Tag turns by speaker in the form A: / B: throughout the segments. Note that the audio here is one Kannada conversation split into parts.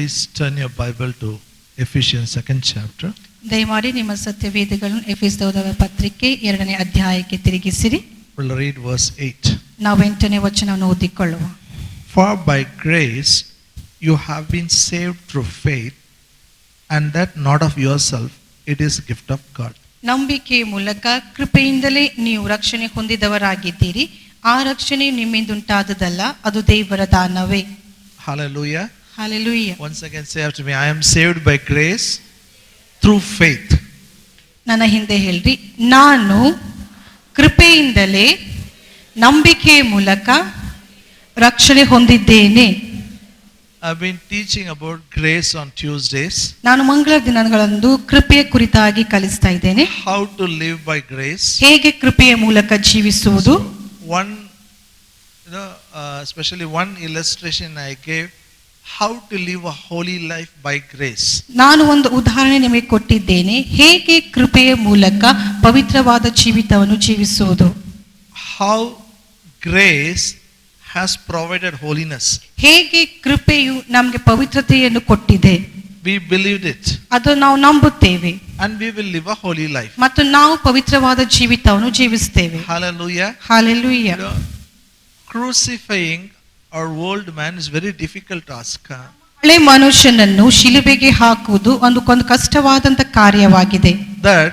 A: Please turn your Bible to Ephesians 2nd chapter.
B: ದಯಮಾಡಿ ನಿಮ್ಮ ಸತ್ಯವೇದಗಳನ್ನು ಎಫೆಸದವರ ಪತ್ರಿಕೆ 2ನೇ ಅಧ್ಯಾಯಕ್ಕೆ ತಿರುಗಿಸಿರಿ.
A: We'll read verse 8.
B: ನಾವು 8ನೇ ವಚನವನ್ನು ಓದಿಕೊಳ್ಳುವ.
A: For by grace you have been saved through faith, and that not of yourself, it is gift of God.
B: ನಂಬಿಕೆಯ ಮೂಲಕ ಕೃಪೆಯಿಂದಲೇ ನೀವು ರಕ್ಷಣೆ ಹೊಂದಿದವರಾಗಿದ್ದೀರಿ. ಆ ರಕ್ಷಣೆ ನಿಮ್ಮಿಂದುಂಟಾದದಲ್ಲ, ಅದು ದೇವರ ದಾನವೇ.
A: Hallelujah.
B: Hallelujah.
A: Once again say after me, I am saved by grace through faith.
B: ನನ್ನ ಹಿಂದೆ ಹೇಳ್ರಿ, ನಾನು ಕೃಪೆಯಿಂದಲೇ ನಂಬಿಕೆಯ ಮೂಲಕ ರಕ್ಷಣೆ ಹೊಂದಿದ್ದೇನೆ.
A: I've been teaching about grace on Tuesdays.
B: ನಾನು ಮಂಗಳ ದಿನಗಳಂದು ಕೃಪೆಯ ಕುರಿತಾಗಿ ಕಲಿಸ್ತಾ ಇದ್ದೇನೆ.
A: How to live by grace.
B: ಹೇಗೆ ಕೃಪೆಯ ಮೂಲಕ ಜೀವಿಸುವುದು.
A: One, especially one illustration I gave, how to live a holy life by grace.
B: ನಾನು ಒಂದು ಉದಾಹರಣೆ ನಿಮಗೆ ಕೊಟ್ಟಿದ್ದೇನೆ, ಹೇಗೆ ಕೃಪೆಯ ಮೂಲಕ ಪವಿತ್ರವಾದ ಜೀವಿತವನ್ನು ಜೀವಿಸುವುದು.
A: How grace has provided holiness.
B: ಹೇಗೆ ಕೃಪೆಯು ನಮಗೆ ಪವಿತ್ರತೆಯನ್ನು ಕೊಟ್ಟಿದೆ.
A: We believed it.
B: ಅದು ನಾವು ನಂಬುತ್ತೇವೆ.
A: And we will live a holy life.
B: ಮತ್ತು ನಾವು ಪವಿತ್ರವಾದ ಜೀವಿತವನ್ನು ಜೀವಿಸುತ್ತೇವೆ.
A: Hallelujah.
B: Hallelujah.
A: Crucifying our old man is very difficult task.
B: ಹಳೆ ಮನುಷ್ಯನನ್ನು ಶಿಲುಬೆಗೆ ಹಾಕುವುದು ಒಂದು ಕಷ್ಟವಾದಂತ ಕಾರ್ಯವಾಗಿದೆ.
A: That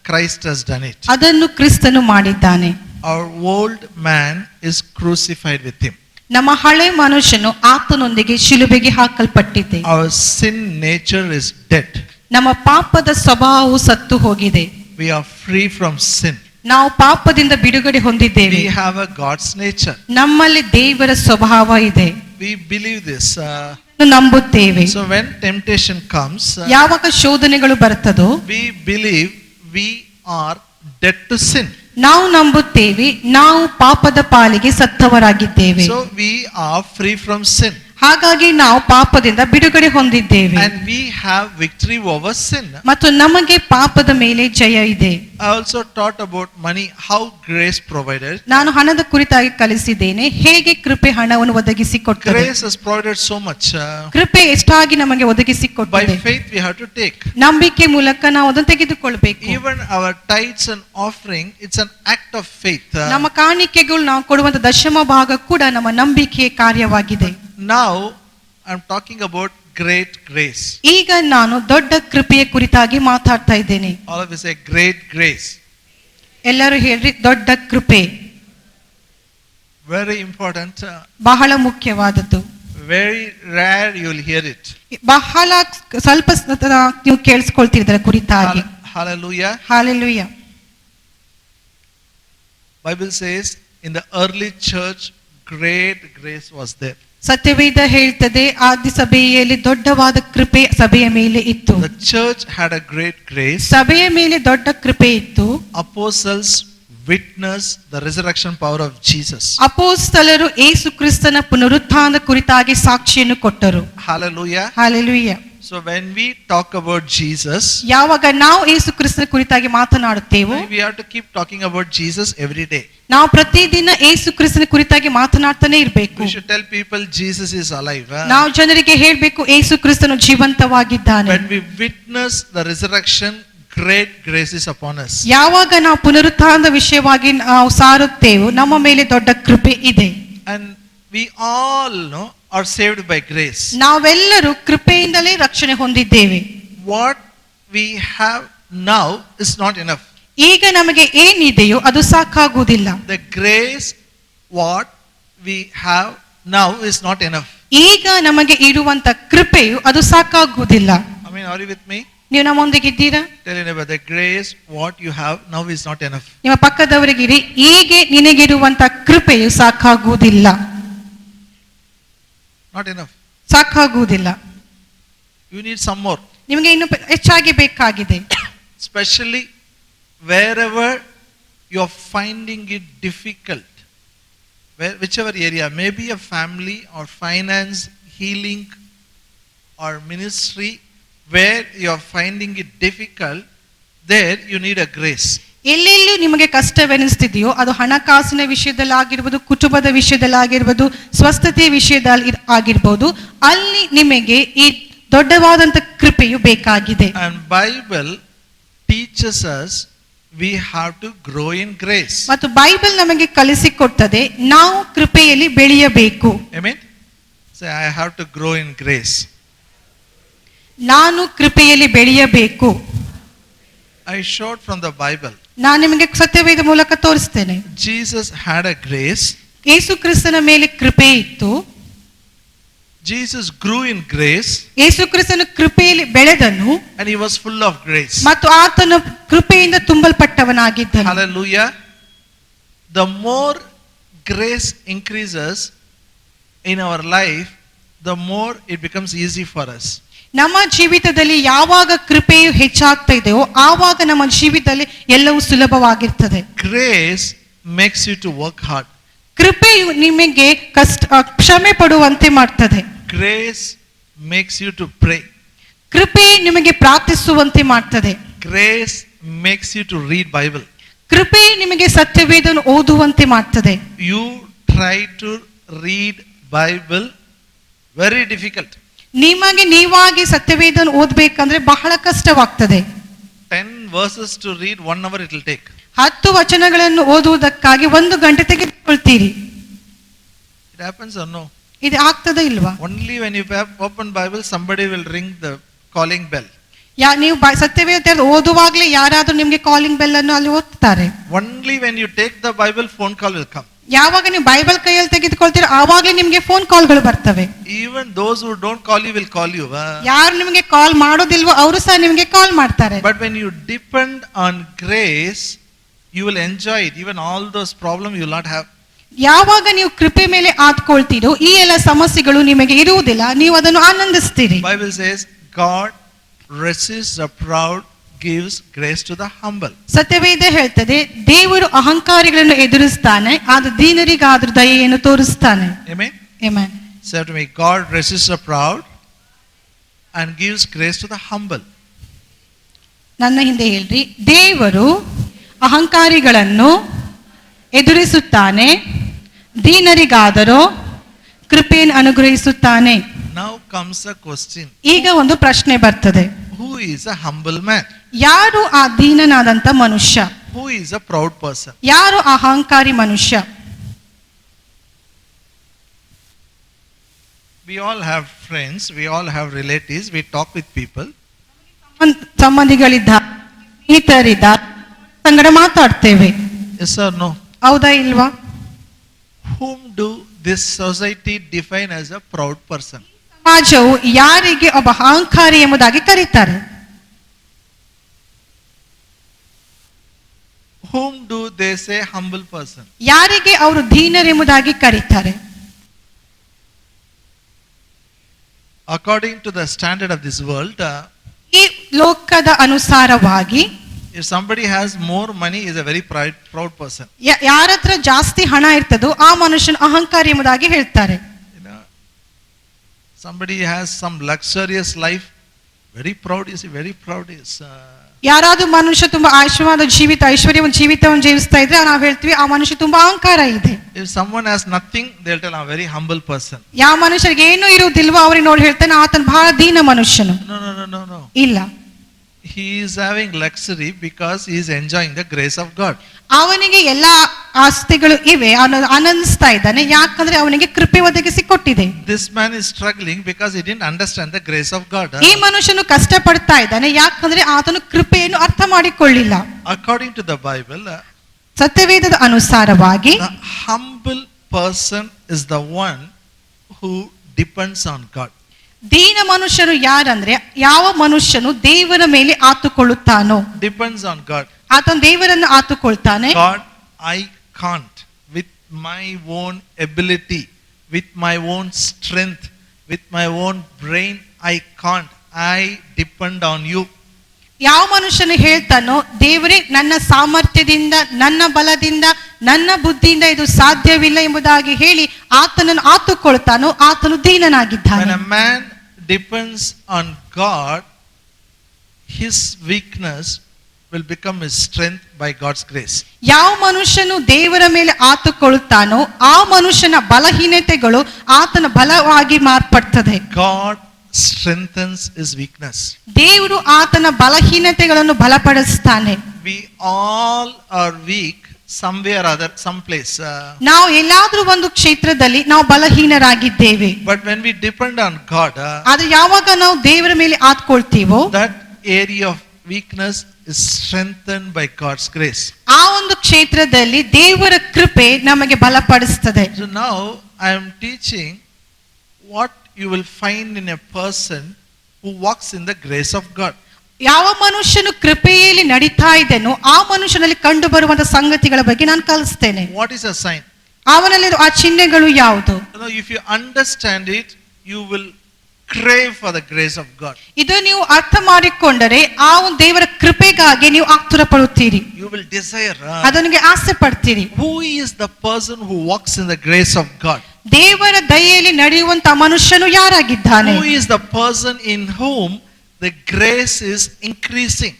A: Christ has done it.
B: ಅದನ್ನು ಕ್ರಿಸ್ತನು ಮಾಡಿದ್ದಾನೆ.
A: Our old man is crucified with him.
B: ನಮ್ಮ ಹಳೆ ಮನುಷ್ಯನು ಆತನೊಂದಿಗೆ ಶಿಲುಬೆಗೆ ಹಾಕಲ್ಪಟ್ಟಿದೆ.
A: Our sin nature is dead.
B: ನಮ್ಮ ಪಾಪದ ಸ್ವಭಾವವು ಸತ್ತು ಹೋಗಿದೆ.
A: We are free from sin.
B: ನಾವು ಪಾಪದಿಂದ ಬಿಡುಗಡೆ ಹೊಂದಿದ್ದೇವೆ.
A: We have a God's nature.
B: ನಮ್ಮಲ್ಲಿ ದೇವರ ಸ್ವಭಾವ ಇದೆ.
A: We believe this.
B: ನಂಬುತ್ತೇವೆ.
A: So when temptation comes,
B: ಯಾವಾಗ ಶೋಧನೆಗಳು ಬರುತ್ತದೋ,
A: we believe we are dead to sin.
B: ನಾವು ನಂಬುತ್ತೇವೆ ನಾವು ಪಾಪದ ಪಾಲಿಗೆ ಸತ್ತವರಾಗಿದ್ದೇವೆ.
A: So we are free from sin.
B: ಹಾಗಾಗಿ ನಾವು ಪಾಪದಿಂದ ಬಿಡುಗಡೆ ಹೊಂದಿದ್ದೇವೆ.
A: And we have victory over sin.
B: ಮತ್ತು ನಮಗೆ ಪಾಪದ ಮೇಲೆ ಜಯ ಇದೆ.
A: I also taught about money, how grace provided.
B: ನಾನು ಹಣದ ಕುರಿತಾಗಿ ಕಲಿಸಿದ್ದೇನೆ, ಹೇಗೆ ಕೃಪೆ ಹಣವನ್ನು ಒದಗಿಸಿಕೊಟ್ಟರೆ.
A: Grace has provided so much.
B: ಕೃಪೆ ಎಷ್ಟಾಗಿ ನಮಗೆ ಒದಗಿಸಿಕೊಟ್ಟಿದೆ.
A: By faith we have to take.
B: ನಂಬಿಕೆ ಮೂಲಕ ನಾವು ಅದನ್ನು ತೆಗೆದುಕೊಳ್ಳಬೇಕು.
A: Even our tithes and offering, it's an act of faith.
B: ನಮ್ಮ ಕಾಣಿಕೆಗಳು ನಾವು ಕೊಡುವಂತ ದಶಮ ಭಾಗ ಕೂಡ ನಮ್ಮ ನಂಬಿಕೆಯ ಕಾರ್ಯವಾಗಿದೆ.
A: Now I'm talking about great grace.
B: ಈಗ ನಾನು ದೊಡ್ಡ ಕೃಪೆಯ ಕುರಿತಾಗಿ ಮಾತಾಡ್ತಾ ಇದ್ದೇನೆ.
A: All of us say great grace.
B: ಎಲ್ಲರೂ ಹೇಳ್ರಿ ದೊಡ್ಡ ಕೃಪೆ.
A: Very important.
B: ಬಹಳ ಮುಖ್ಯವಾದದ್ದು.
A: Very rare you will hear it.
B: ಬಹಳ ಸ್ವಲ್ಪ ನೀವು ಕೇಳಿಸ್ಕೊಳ್ತಿದ್ರ ಕುರಿತಾಗಿ.
A: Hallelujah.
B: Hallelujah.
A: Bible says in the early church great grace was there.
B: ಸತ್ಯವೇದ ಹೇಳ್ತದೆ ಆದಿ ಸಭೆಯಲ್ಲಿ ದೊಡ್ಡವಾದ ಕೃಪೆ ಸಭೆಯ ಮೇಲೆ ಇತ್ತು.
A: The church had a great grace.
B: ಸಭೆಯ ಮೇಲೆ ದೊಡ್ಡ ಕೃಪೆ ಇತ್ತು.
A: Apostles witnessed the resurrection power of Jesus.
B: ಅಪೊಸ್ತಲರು ಯೇಸು ಕ್ರಿಸ್ತನ ಪುನರುತ್ಥಾನದ ಕುರಿತಾಗಿ ಸಾಕ್ಷಿಯನ್ನು ಕೊಟ್ಟರು.
A: Hallelujah.
B: Hallelujah.
A: So when we talk about Jesus,
B: ಯಾವಾಗ ನಾವು ಯೇಸು ಕ್ರಿಸ್ತನ ಕುರಿತಾಗಿ ಮಾತನಾಡುತ್ತೇವೋ,
A: we have to keep talking about Jesus every day.
B: ನಾವು ಪ್ರತಿದಿನ ಯೇಸು ಕ್ರಿಸ್ತನ ಕುರಿತಾಗಿ ಮಾತನಾಡ್ತಾನೆ ಇರಬೇಕು.
A: We should tell people Jesus is alive.
B: ನಾವು ಜನರಿಗೆ ಹೇಳಬೇಕು ಯೇಸು ಕ್ರಿಸ್ತನು ಜೀವಂತವಾಗಿದ್ದಾನೆ.
A: When we witness the resurrection, great grace is upon us.
B: ಯಾವಾಗ ನಾವು ಪುನರುತ್ಥಾನದ ವಿಷಯವಾಗಿ ನಾವು ಸಾರುತ್ತೇವೋ ನಮ್ಮ ಮೇಲೆ ದೊಡ್ಡ ಕೃಪೆ ಇದೆ.
A: And we all know are saved by grace.
B: ನಾವೆಲ್ಲರೂ ಕೃಪೆಯಿಂದಲೇ ರಕ್ಷಣೆ ಹೊಂದಿದ್ದೇವೆ.
A: What we have now is not enough.
B: ಈಗ ನಮಗೆ ಏನಿದೆಯೋ ಅದು ಸಾಕಾಗುವುದಿಲ್ಲ.
A: The grace what we have now is not enough.
B: ಈಗ ನಮಗೆ ಇರುವಂತ ಕೃಪೆಯು ಅದು ಸಾಕಾಗುವುದಿಲ್ಲ.
A: I mean, are you with me?
B: ನೀವು ನಮ್ಮೊಂದಿಗೆ ಇದ್ದೀರಾ?
A: Tell anybody, the grace what you have now is not enough.
B: ನಿಮ್ಮ ಪಕ್ಕದವರಿಗಿರಿ, ಹೀಗೆ ನಿನಗಿರುವಂತ ಕೃಪೆಯು ಸಾಕಾಗುವುದಿಲ್ಲ.
A: Not enough.
B: ಸಾಕಾಗುವುದಿಲ್ಲ.
A: You need some more.
B: ನಿಮಗೆ ಇನ್ನು ಹೆಚ್ಚಾಗಿ ಬೇಕಾಗಿದೆ.
A: Especially wherever you are finding it difficult, whichever area, maybe a family or finance, healing or ministry, where you are finding it difficult, there you need a grace.
B: ಎಲ್ಲೆಲ್ಲೂ ನಿಮಗೆ ಕಷ್ಟವೆನಿಸ್ತಿದೆಯೋ ಅದು ಹಣಕಾಸಿನ ವಿಷಯದಲ್ಲಿ ಆಗಿರ್ಬೋದು, ಕುಟುಂಬದ ವಿಷಯದಲ್ಲಿ ಆಗಿರ್ಬೋದು, ಸ್ವಸ್ಥತೆಯ ವಿಷಯದಲ್ಲಿ ಆಗಿರ್ಬೋದು, ಅಲ್ಲಿ ನಿಮಗೆ ಈ ದೊಡ್ಡವಾದಂತ ಕೃಪೆಯು ಬೇಕಾಗಿದೆ.
A: And Bible teaches us we have to grow in grace.
B: ಮತ್ತು ಬೈಬಲ್ ನಮಗೆ ಕಲಿಸಿಕೊಡುತ್ತದೆ ನಾವು ಕೃಪೆಯಲ್ಲಿ ಬೆಳೆಯಬೇಕು.
A: Amen. Say, I have to grow in grace.
B: ನಾನು ಕೃಪೆಯಲ್ಲಿ ಬೆಳೆಯಬೇಕು.
A: I showed from the Bible.
B: ನಾನು ನಿಮಗೆ ಸತ್ಯವೇದ ಮೂಲಕ ತೋರಿಸ್ತೇನೆ.
A: Jesus had a grace.
B: ಯೇಸು ಕ್ರಿಸ್ತನ ಮೇಲೆ ಕೃಪೆ ಇತ್ತು.
A: Jesus grew in grace.
B: ಯೇಸು ಕ್ರಿಸ್ತನು ಕೃಪೆಯಲ್ಲಿ ಬೆಳೆದನು.
A: And he was full of grace.
B: ಮತ್ತು ಆತನು ಕೃಪೆಯಿಂದ ತುಂಬಲ್ಪಟ್ಟವನಾಗಿದ್ದನು.
A: Hallelujah. The more grace increases in our life, the more it becomes easy for us.
B: ನಮ್ಮ ಜೀವಿತದಲ್ಲಿ ಯಾವಾಗ ಕೃಪೆಯು ಹೆಚ್ಚಾಗ್ತಾ ಇದೆಯೋ ಆವಾಗ ನಮ್ಮ ಜೀವಿತದಲ್ಲಿ ಎಲ್ಲವೂ ಸುಲಭವಾಗಿರ್ತದೆ.
A: Grace makes you to work hard.
B: ಕೃಪೆಯು ನಿಮಗೆ ಶ್ರಮೆ ಪಡುವಂತೆ ಮಾಡ್ತದೆ.
A: Grace makes you to pray.
B: ಕೃಪೆ ನಿಮಗೆ ಪ್ರಾರ್ಥಿಸುವಂತೆ ಮಾಡ್ತದೆ.
A: Grace makes you to read Bible.
B: ಕೃಪೆ ನಿಮಗೆ ಸತ್ಯವೇದವನ್ನು ಓದುವಂತೆ ಮಾಡ್ತದೆ.
A: You try to read Bible, very difficult.
B: ನಿಮಗೆ ನೀವಾಗಿ ಸತ್ಯವೇದವನ್ನು ಓದಬೇಕಂದ್ರೆ ಬಹಳ ಕಷ್ಟವಾಗ್ತದೆ.
A: 10 verses to read, 1 hour it will take.
B: 10 ವಚನಗಳನ್ನು ಓದುವುದಕ್ಕಾಗಿ 1 ಗಂಟೆ ತೆಗೆದುಕೊಳ್ತೀರಿ.
A: It happens or no?
B: ಇದು ಆಗ್ತದ ಇಲ್ವಾ?
A: Only when you have open Bible, somebody will ring the calling bell.
B: ನೀವು ಸತ್ಯವೇದ ಓದುವಾಗಲೇ ಯಾರಾದ್ರೂ ನಿಮ್ಗೆ ಕಾಲಿಂಗ್ ಬೆಲ್ ಅನ್ನು ಅಲ್ಲಿ ಓದ್ತಾರೆ.
A: Only when you take the Bible, phone call will come.
B: ಯಾವಾಗ ನೀವು ಬೈಬಲ್ ಕೈಯಲ್ಲಿ ತೆಗೆದುಕೊಳ್ತೀರೋ ಆವಾಗಲೇ ನಿಮ್ಗೆ ಫೋನ್ ಕಾಲ್ಗಳು ಬರ್ತವೆ.
A: Even those who don't call you will call you.
B: ಯಾರು ನಿಮಗೆ ಕಾಲ್ ಮಾಡೋದಿಲ್ವೋ ಅವರು ಸಹ ನಿಮಗೆ ಕಾಲ್ ಮಾಡ್ತಾರೆ.
A: But when you depend on grace, you will enjoy it. Even all those problems you will not have.
B: ಯಾವಾಗ ನೀವು ಕೃಪೆ ಮೇಲೆ ಆದ್ಕೊಳ್ತೀರೋ ಈ ಎಲ್ಲ ಸಮಸ್ಯೆಗಳು ನಿಮಗೆ ಇರುವುದಿಲ್ಲ, ನೀವು ಅದನ್ನು ಆನಂದಿಸ್ತೀರಿ.
A: Bible says God resists the proud, gives grace to the humble.
B: ಸತ್ಯವೇದ ಹೇಳ್ತದೆ ದೇವರು ಅಹಂಕಾರಿಗಳನ್ನು ಎದುರಿಸ್ತಾನೆ, ಆದ್ರೆ ದೀನರಿಗಾದ್ರೂ ದಯೆಯನ್ನು ತೋರಿಸ್ತಾನೆ.
A: Amen.
B: Amen.
A: Say to me, God resists the proud and gives grace to the humble.
B: ನನ್ನ ಹಿಂದೆ ಹೇಳ್ರಿ, ದೇವರು ಅಹಂಕಾರಿಗಳನ್ನು ಎದುರಿಸುತ್ತಾನೆ, ದೀನರಿಗಾದರೂ ಕೃಪೆಯನ್ನು ಅನುಗ್ರಹಿಸುತ್ತಾನೆ.
A: Now comes a question.
B: ಈಗ ಒಂದು ಪ್ರಶ್ನೆ ಬರ್ತದೆ,
A: Who is a humble man?
B: ಯಾರು ಆ ದೀನನಾದಂತ ಮನುಷ್ಯ?
A: Who is a proud person?
B: ಯಾರು ಅಹಂಕಾರಿ ಮನುಷ್ಯ?
A: We all have friends, we all have relatives, we talk with people.
B: ಸಂಬಂಧಿಗಳಿದ್ದ, ಸ್ನೇಹಿತರಿದ್ದ ಸಂಗಡ ಮಾತಾಡ್ತೇವೆ.
A: Yes or no?
B: ಹೌದಾ ಇಲ್ವಾ?
A: Whom do this society define as a proud person?
B: ಸಮಾಜವು ಯಾರಿಗೆ ಒಬ್ಬ ಅಹಂಕಾರಿ ಎಂಬುದಾಗಿ ಕರೀತಾರೆ?
A: Whom do they say humble person?
B: ಯಾರಿಗೆ ಅವರು ದೀನರೆಂಬುದಾಗಿ ಕರೀತಾರೆ?
A: According to the standard of this world,
B: ಈ ಲೋಕದ ಅನುಸಾರವಾಗಿ
A: if somebody has more money, is a very proud person.
B: ಯಾರ ಹತ್ರ ಜಾಸ್ತಿ ಹಣ ಇರ್ತದೋ ಆ ಮನುಷ್ಯನ ಅಹಂಕಾರಿ ಎಂಬುದಾಗಿ ಹೇಳ್ತಾರೆ.
A: Somebody has some luxurious life, very proud. You see, very proud is.
B: ಯಾರಾದ್ರೂ ಮನುಷ್ಯ ತುಂಬಾ ಐಶ್ವರ್ಯವಂತ ಜೀವಿತವನ್ನು ಜೀವಿಸ್ತಾ ಇದ್ರೆ ನಾವು ಹೇಳ್ತೀವಿ ಆ ಮನುಷ್ಯ ತುಂಬಾ ಅಹಂಕಾರ ಇದೆ.
A: If someone has nothing, they'll tell I'm a very humble person.
B: ಯಾವ ಮನುಷ್ಯರಿಗೆ ಏನೂ ಇರುವುದಿಲ್ವೋ ಅವ್ರಿಗೆ ನೋಡಿ ಹೇಳ್ತಾನೆ ಆತನ ಬಹಳ ದೀನ ಮನುಷ್ಯನು.
A: No.
B: ಇಲ್ಲ,
A: He is having luxury because he is enjoying the grace of God.
B: ಅವನಿಗೆ ಎಲ್ಲಾ ಆಸ್ತಿಗಳು ಇವೆ, ಅವನು ಆನಂದಿಸ್ತಾ ಇದ್ದಾನೆ ಯಾಕಂದ್ರೆ ಅವನಿಗೆ ಕೃಪೆ ಒದಗಿಸಿಕೊಟ್ಟಿದೆ.
A: This man is struggling because he didn't understand the grace of God.
B: ಈ ಮನುಷ್ಯನು ಕಷ್ಟ ಪಡ್ತಾ ಇದ್ದಾನೆ ಯಾಕಂದ್ರೆ ಆತನು ಕೃಪೆಯನ್ನು ಅರ್ಥ ಮಾಡಿಕೊಳ್ಳಿಲ್ಲ.
A: According to the Bible,
B: ಸತ್ಯವೇದದ ಅನುಸಾರವಾಗಿ
A: the humble person is the one who depends on God.
B: ದೀನ ಮನುಷ್ಯನು ಯಾರಂದ್ರೆ ಯಾವ ಮನುಷ್ಯನು ದೇವರ ಮೇಲೆ ಆತುಕೊಳ್ಳುತ್ತಾನೋ,
A: Depends on God.
B: ಆತನು ದೇವರನ್ನು ಆತುಕೊಳ್ತಾನೆ.
A: God, I can't with my own ability, with my own strength, with my own brain, I can't. I depend on you.
B: ಯಾವ ಮನುಷ್ಯನು ಹೇಳ್ತಾನೋ ದೇವರೇ ನನ್ನ ಸಾಮರ್ಥ್ಯದಿಂದ, ನನ್ನ ಬಲದಿಂದ, ನನ್ನ ಬುದ್ಧಿಯಿಂದ ಇದು ಸಾಧ್ಯವಿಲ್ಲ ಎಂಬುದಾಗಿ ಹೇಳಿ ಆತನನ್ನು ಆತುಕೊಳ್ತಾನೋ ಆತನು ದೀನನಾಗಿದ್ದಾನೆ.
A: When a man depends on God, his weakness will become his strength by God's grace.
B: ಯಾವ ಮನುಷ್ಯನು ದೇವರ ಮೇಲೆ ಆತುಕೊಳ್ಳುತ್ತಾನೋ ಆ ಮನುಷ್ಯನ ಬಲಹೀನತೆಗಳು ಆತನ ಬಲವಾಗಿ ಮಾರ್ಪಡ್ತದೆ.
A: God strengthens his weakness.
B: ದೇವರು ಆತನ ಬಲಹೀನತೆಗಳನ್ನು ಬಲಪಡಿಸ್ತಾನೆ.
A: We all are weak somewhere or other, someplace.
B: ನಾವು ಎಲ್ಲಾದ್ರೂ ಒಂದು ಕ್ಷೇತ್ರದಲ್ಲಿ ನಾವು ಬಲಹೀನರಾಗಿದ್ದೇವೆ.
A: But when we depend on God,
B: ಆದ್ರೆ ಯಾವಾಗ ನಾವು ದೇವರ ಮೇಲೆ ಆತ್ಕೊಳ್ತೀವೋ
A: that area of weakness is strengthened by God's grace.
B: ಆ ಒಂದು ಕ್ಷೇತ್ರದಲ್ಲಿ ದೇವರ ಕೃಪೆ ನಮಗೆ ಬಲಪಡಿಸುತ್ತದೆ.
A: So now I am teaching what you will find in a person who walks in the grace of God.
B: ಯಾವ ಮನುಷ್ಯನು ಕೃಪೆಯಲ್ಲಿ ನಡೀತಾ ಇದ್ದೇನೋ ಆ ಮನುಷ್ಯನಲ್ಲಿ ಕಂಡು ಬರುವಂತಹ ಸಂಗತಿಗಳ ಬಗ್ಗೆ ನಾನು ಕಲಿಸ್ತೇನೆ.
A: What is a sign?
B: ಅವನಲ್ಲಿ ಆ ಚಿಹ್ನೆಗಳು ಯಾವುದು?
A: If you understand it, you will crave for the grace of God.
B: ಇದು ನೀವು ಅರ್ಥ ಮಾಡಿಕೊಂಡರೆ ಆ ಒಂದು ದೇವರ ಕೃಪೆಗಾಗಿ ನೀವು ಆತುರ ಪಡುತ್ತೀರಿ.
A: You will desire.
B: ಅದನಿಗೆ ಆಸೆ ಪಡ್ತೀರಿ.
A: Who is the person who walks in the grace of God?
B: ದೇವರ ದಯೆಯಲ್ಲಿ ನಡೆಯುವಂತ ಮನುಷ್ಯನು ಯಾರಾಗಿದ್ದಾನೆ?
A: Who is the person in whom the grace is increasing?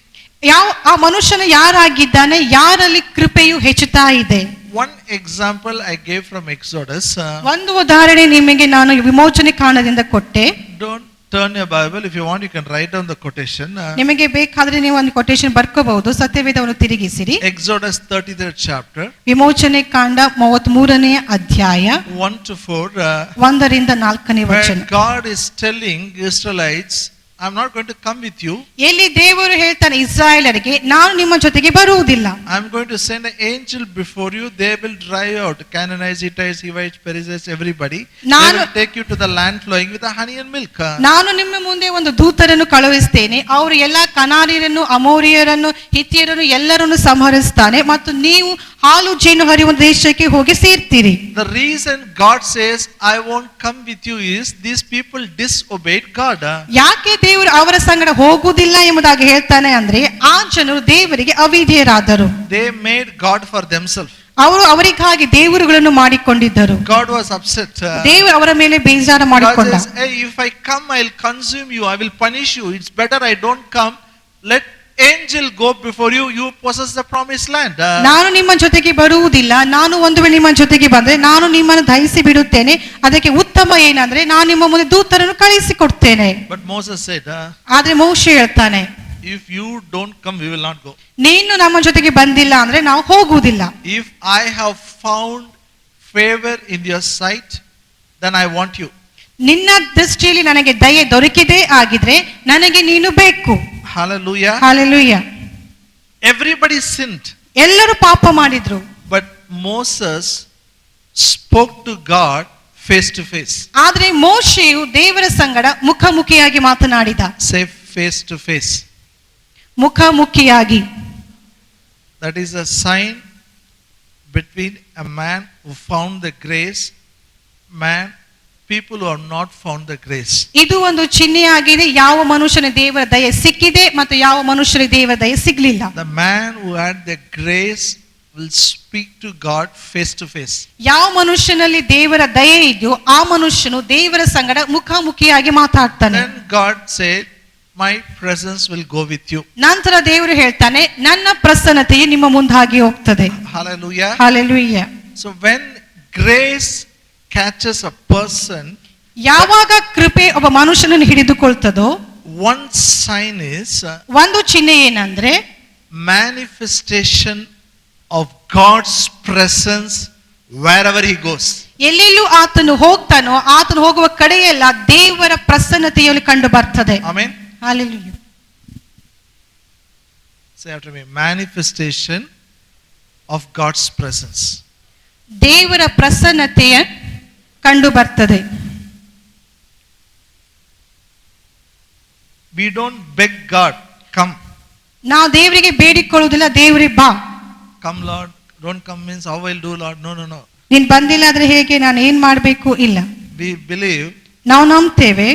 B: ಯಾವ ಆ ಮನುಷ್ಯನು ಯಾರಾಗಿದ್ದಾನೆ? ಯಾರಲ್ಲಿ ಕೃಪೆಯು ಹೆಚ್ಚುತ್ತಾ ಇದೆ?
A: One example I gave from Exodus.
B: ಒಂದು ಉದಾಹರಣೆ ನಿಮಗೆ ನಾನು ವಿಮೋಚನೆ ಕಾಂಡದಿಂದ ಕೊಟ್ಟೆ.
A: Don't turn your Bible. If you want, you can write down the quotation.
B: ನಿಮಗೆ ಬೇಕಾದ್ರೆ ನೀವು ಒಂದು ಕೊಟೇಶನ್ ಬರ್ಕೋಬಹುದು. ಸತ್ಯವೇದವನ್ನು ತಿರುಗಿಸಿರಿ.
A: Exodus 33rd chapter.
B: ವಿಮೋಚನೆ ಕಾಂಡ 33ನೇ ಅಧ್ಯಾಯ
A: 1 to 4.
B: 1ರಿಂದ 4ನೇ ವಚನ.
A: Where God is telling Israelites, I'm not going to come with you.
B: ಎಲ್ಲಿ ದೇವರು ಹೇಳ್ತಾನೆ ಇಸ್ರಾಯೇಲರಿಗೆ, ನಾನು ನಿಮ್ಮ ಜೊತೆಗೆ ಬರುವುದಿಲ್ಲ.
A: I'm going to send an angel before you. They will drive out Canaanites, Hittites, Hivites, Perizzites, everybody. They will take you to the land flowing with the honey and milk.
B: ನಾನು ನಿಮ್ಮ ಮುಂದೆ ಒಂದು ದೂತರನ್ನು ಕಳುಹಿಸ್ತೇನೆ. ಅವರು ಎಲ್ಲಾ ಕನಾನಿಯರನ್ನು, ಅಮೋರಿಯರನ್ನು, ಹಿತ್ತಿಯರನ್ನು ಎಲ್ಲರನ್ನು ಸಂಹರಿಸ್ತಾನೆ ಮತ್ತು ನೀವು ಹಾಲು ಜೇನು ಹರಿಯುವ ದೇಶಕ್ಕೆ ಹೋಗಿ ಸೇರ್ತೀರಿ.
A: The reason God says I won't come with you is these people disobeyed God.
B: ಯಾಕೆ ದೇವರು ಅವರ ಸಂಗಡ ಹೋಗುವುದಿಲ್ಲ ಎಂಬುದಾಗಿ ಹೇಳ್ತಾನೆ ಅಂದ್ರೆ ಆ ಜನರು ದೇವರಿಗೆ ಅವಿಧೇಯರಾದರು.
A: They made God for themselves.
B: ಅವರು ಅವರಿಗಾಗಿ ದೇವರುಗಳನ್ನು ಮಾಡಿಕೊಂಡಿದ್ದರು.
A: God was upset.
B: ದೇವರು ಅವರ ಮೇಲೆ ಬೇಜಾರು ಮಾಡಿಕೊಂಡ.
A: God says, hey, if I come, I'll consume you. I will punish you. It's better I don't come. Let angel go before you. You possess the promised land.
B: ನಾನು ನಿಮ್ಮ ಜೊತೆಗೆ ಬರುವುದಿಲ್ಲ. ನಾನು ಒಂದು ವೇಳೆ ನಿಮ್ಮ ಜೊತೆಗೆ ಬಂದ್ರೆ ನಾನು ನಿಮ್ಮನ್ನು ದಹಿಸಿ ಬಿಡುತ್ತೇನೆ. ಅದಕ್ಕೆ ಉತ್ತಮ ಏನಂದ್ರೆ ನಾನು ನಿಮ್ಮ ಮುಂದೆ ದೂತರನ್ನು ಕಳಿಸಿ ಕೊಡ್ತೇನೆ.
A: But Moses said,
B: ಆದ್ರೆ ಮೋಶೆ ಹೇಳ್ತಾನೆ,
A: if you don't come, we will not go.
B: ನೀನು ನಮ್ಮ ಜೊತೆಗೆ ಬಂದಿಲ್ಲ ಅಂದ್ರೆ ನಾವು ಹೋಗುವುದಿಲ್ಲ.
A: If I have found favor in your sight, then I want you.
B: ನಿನ್ನ ದೃಷ್ಟಿಯಲ್ಲಿ ನನಗೆ ದಯೆ ದೊರಕಿದೆ ಆಗಿದ್ರೆ ನನಗೆ ನೀನು ಬೇಕು.
A: Hallelujah.
B: Hallelujah.
A: Everybody sinned.
B: ಎಲ್ಲರೂ ಪಾಪ ಮಾಡಿದ್ರು.
A: But Moses spoke to God face to face.
B: ಆದ್ರೆ ಮೋಶೆಯು ದೇವರ ಸಂಗಡ ಮುಖಾಮುಖಿಯಾಗಿ ಮಾತನಾಡಿದ.
A: Say face to face.
B: ಮುಖಾಮುಖಿಯಾಗಿ.
A: That is a sign between a man who found the grace, people who have not found the grace.
B: ಇದು ಒಂದು ಚಿಹ್ನೆಯಾಗಿದೆ. ಯಾವ ಮನುಷ್ಯನ ದೇವರ ದಯೆ ಸಿಕ್ಕಿದೆ ಮತ್ತು ಯಾವ ಮನುಷ್ಯನಿಗೆ ದೇವರ ದಯೆ ಸಿಗಲಿಲ್ಲ.
A: The man who had the grace will speak to God face to face.
B: ಯಾವ ಮನುಷ್ಯನಲ್ಲಿ ದೇವರ ದಯೆ ಇದೆಯೋ ಆ ಮನುಷ್ಯನು ದೇವರ ಸಂಗಡ ಮುಖಾಮುಖಿಯಾಗಿ ಮಾತಾಡ್ತಾನೆ.
A: Then God said, my presence will go with you.
B: ನಂತರ ದೇವರು ಹೇಳ್ತಾನೆ, ನನ್ನ ಪ್ರಸನ್ನತೆಯು ನಿಮ್ಮ ಮುಂದಾಗಿ ಹೋಗ್ತದೆ.
A: Hallelujah.
B: Hallelujah.
A: So when grace catches a person,
B: ಯಾವಾಗ ಕೃಪೆ ಒಬ್ಬ ಮನುಷ್ಯನನ್ನು ಹಿಡಿದುಕೊಳ್ತದೋ
A: one sign is
B: ಒಂದು ಚಿಹ್ನೆ ಏನಂದ್ರೆ
A: manifestation of God's presence wherever he goes.
B: ಎಲ್ಲೆಲ್ಲೂ ಆತನು ಹೋಗ್ತಾನೋ ಆತನು ಹೋಗುವ ಕಡೆಯೆಲ್ಲ ದೇವರ ಪ್ರಸನ್ನತೆಯಲ್ಲಿ ಕಂಡು ಬರ್ತದೆ.
A: Amen.
B: Hallelujah.
A: Say after me, manifestation of God's presence.
B: ದೇವರ ಪ್ರಸನ್ನತೆಯ ಕಂಡು ಬರ್ತದೆ.
A: We don't beg God, come.
B: ನಾವು ದೇವರಿಗೆ ಬೇಡಿಕೊಳ್ಳುವುದಿಲ್ಲ, ದೇವರೇ ಬಾ.
A: Come Lord, don't come means how I'll do Lord. No, no, no.
B: ನೀನ್ ಬಂದಿಲ್ಲ ಆದ್ರೆ ಹೇಗೆ, ನಾನು ಏನ್ ಮಾಡ್ಬೇಕು? ಇಲ್ಲ.
A: We believe
B: ನಾವು ನಂಬ್ತೇವೆ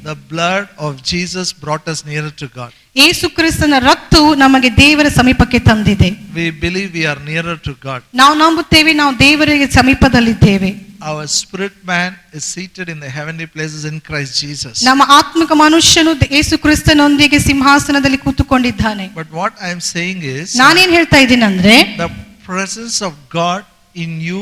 A: the blood of Jesus brought us nearer to God.
B: ಯೇಸು ಕ್ರಿಸ್ತನ ರಕ್ತವು ನಮಗೆ ದೇವರ ಸಮೀಪಕ್ಕೆ ತಂದಿದೆ.
A: We believe we are nearer to God.
B: ನಾವು ನಂಬುತ್ತೇವೆ ನಾವು ದೇವರಿಗೆ ಸಮೀಪದಲ್ಲಿದ್ದೇವೆ.
A: Our spirit man is seated in the heavenly places in Christ Jesus.
B: ನಮ್ಮ ಆತ್ಮಿಕ ಮನುಷ್ಯನು ಯೇಸು ಕ್ರಿಸ್ತನೊಂದಿಗೆ ಸಿಂಹಾಸನದಲ್ಲಿ ಕೂತುಕೊಂಡಿದ್ದಾನೆ.
A: But what I am saying is,
B: ನಾನೇನ್ ಹೇಳ್ತಾ ಇದ್ದೀನಿ ಅಂದ್ರೆ
A: the presence of God in you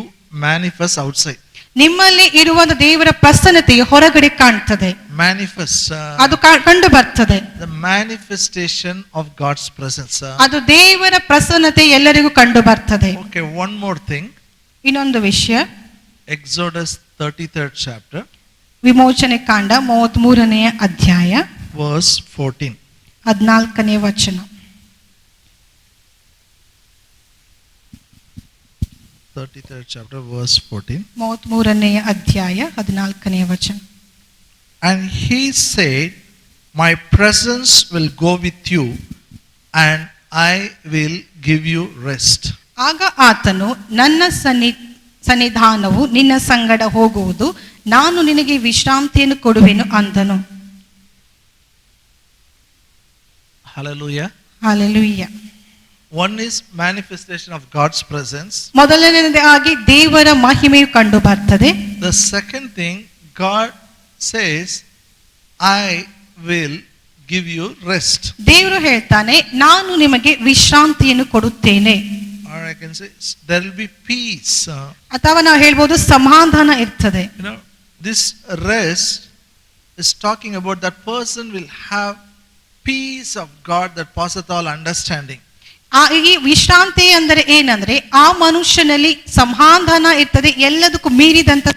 A: manifests outside.
B: ನಿಮ್ಮಲ್ಲಿ ಇರುವ ದೇವರ ಪ್ರಸನ್ನತೆಯು ಹೊರಗಡೆ ಕಾಣ್ತದೆ,
A: manifests.
B: ಅದು ಕಂಡು ಬರ್ತದೆ.
A: The manifestation of God's presence.
B: ಅದು ದೇವರ ಪ್ರಸನ್ನತೆ ಎಲ್ಲರಿಗೂ ಕಂಡು ಬರ್ತದೆ.
A: Okay, one more thing.
B: ಇನ್ನೊಂದು ವಿಷಯ,
A: Exodus 33rd chapter,
B: ವಿಮೋಚನೆ ಕಾಂಡ 33ನೇ ಅಧ್ಯಾಯ
A: verse 14.
B: 14ನೇ ವಚನ.
A: 33rd chapter, verse 14.
B: 33ನೇ ಅಧ್ಯಾಯ 14ನೇ ವಚನ.
A: And he said, my presence will go with you and I will give you rest.
B: ಆಗ ಆತನು, ನನ್ನ ಸನ್ನಿಧಾನವು ನಿನ್ನ ಸಂಗಡ ಹೋಗುವುದು, ನಾನು ನಿನಗೆ ವಿಶ್ರಾಂತಿಯನ್ನು ಕೊಡುವೆನು ಅಂದನು.
A: Hallelujah.
B: Hallelujah.
A: One is manifestation of God's presence.
B: ಮೊದಲನೇದಾಗಿ ದೇವರ ಮಹಿಮೆಯು ಕಂಡು ಬರ್ತದೆ.
A: The second thing, God says, I will give you rest.
B: ದೇವರು ಹೇಳ್ತಾನೆ, ನಾನು ನಿಮಗೆ ವಿಶ್ರಾಂತಿಯನ್ನು ಕೊಡುತ್ತೇನೆ.
A: Or I can say, there will be peace.
B: ಅಥವಾ ನಾವು ಹೇಳ್ಬೋದು ಸಮಾಧಾನ ಇರ್ತದೆ.
A: You know, this rest is talking about that person will have peace of God that passeth all understanding.
B: ಈ ವಿಶ್ರಾಂತಿ ಅಂದರೆ ಏನಂದ್ರೆ, ಆ ಮನುಷ್ಯನಲ್ಲಿ ಸಮಾಧಾನ ಇರ್ತದೆ, ಎಲ್ಲದಕ್ಕೂ ಮೀರಿದಂತ.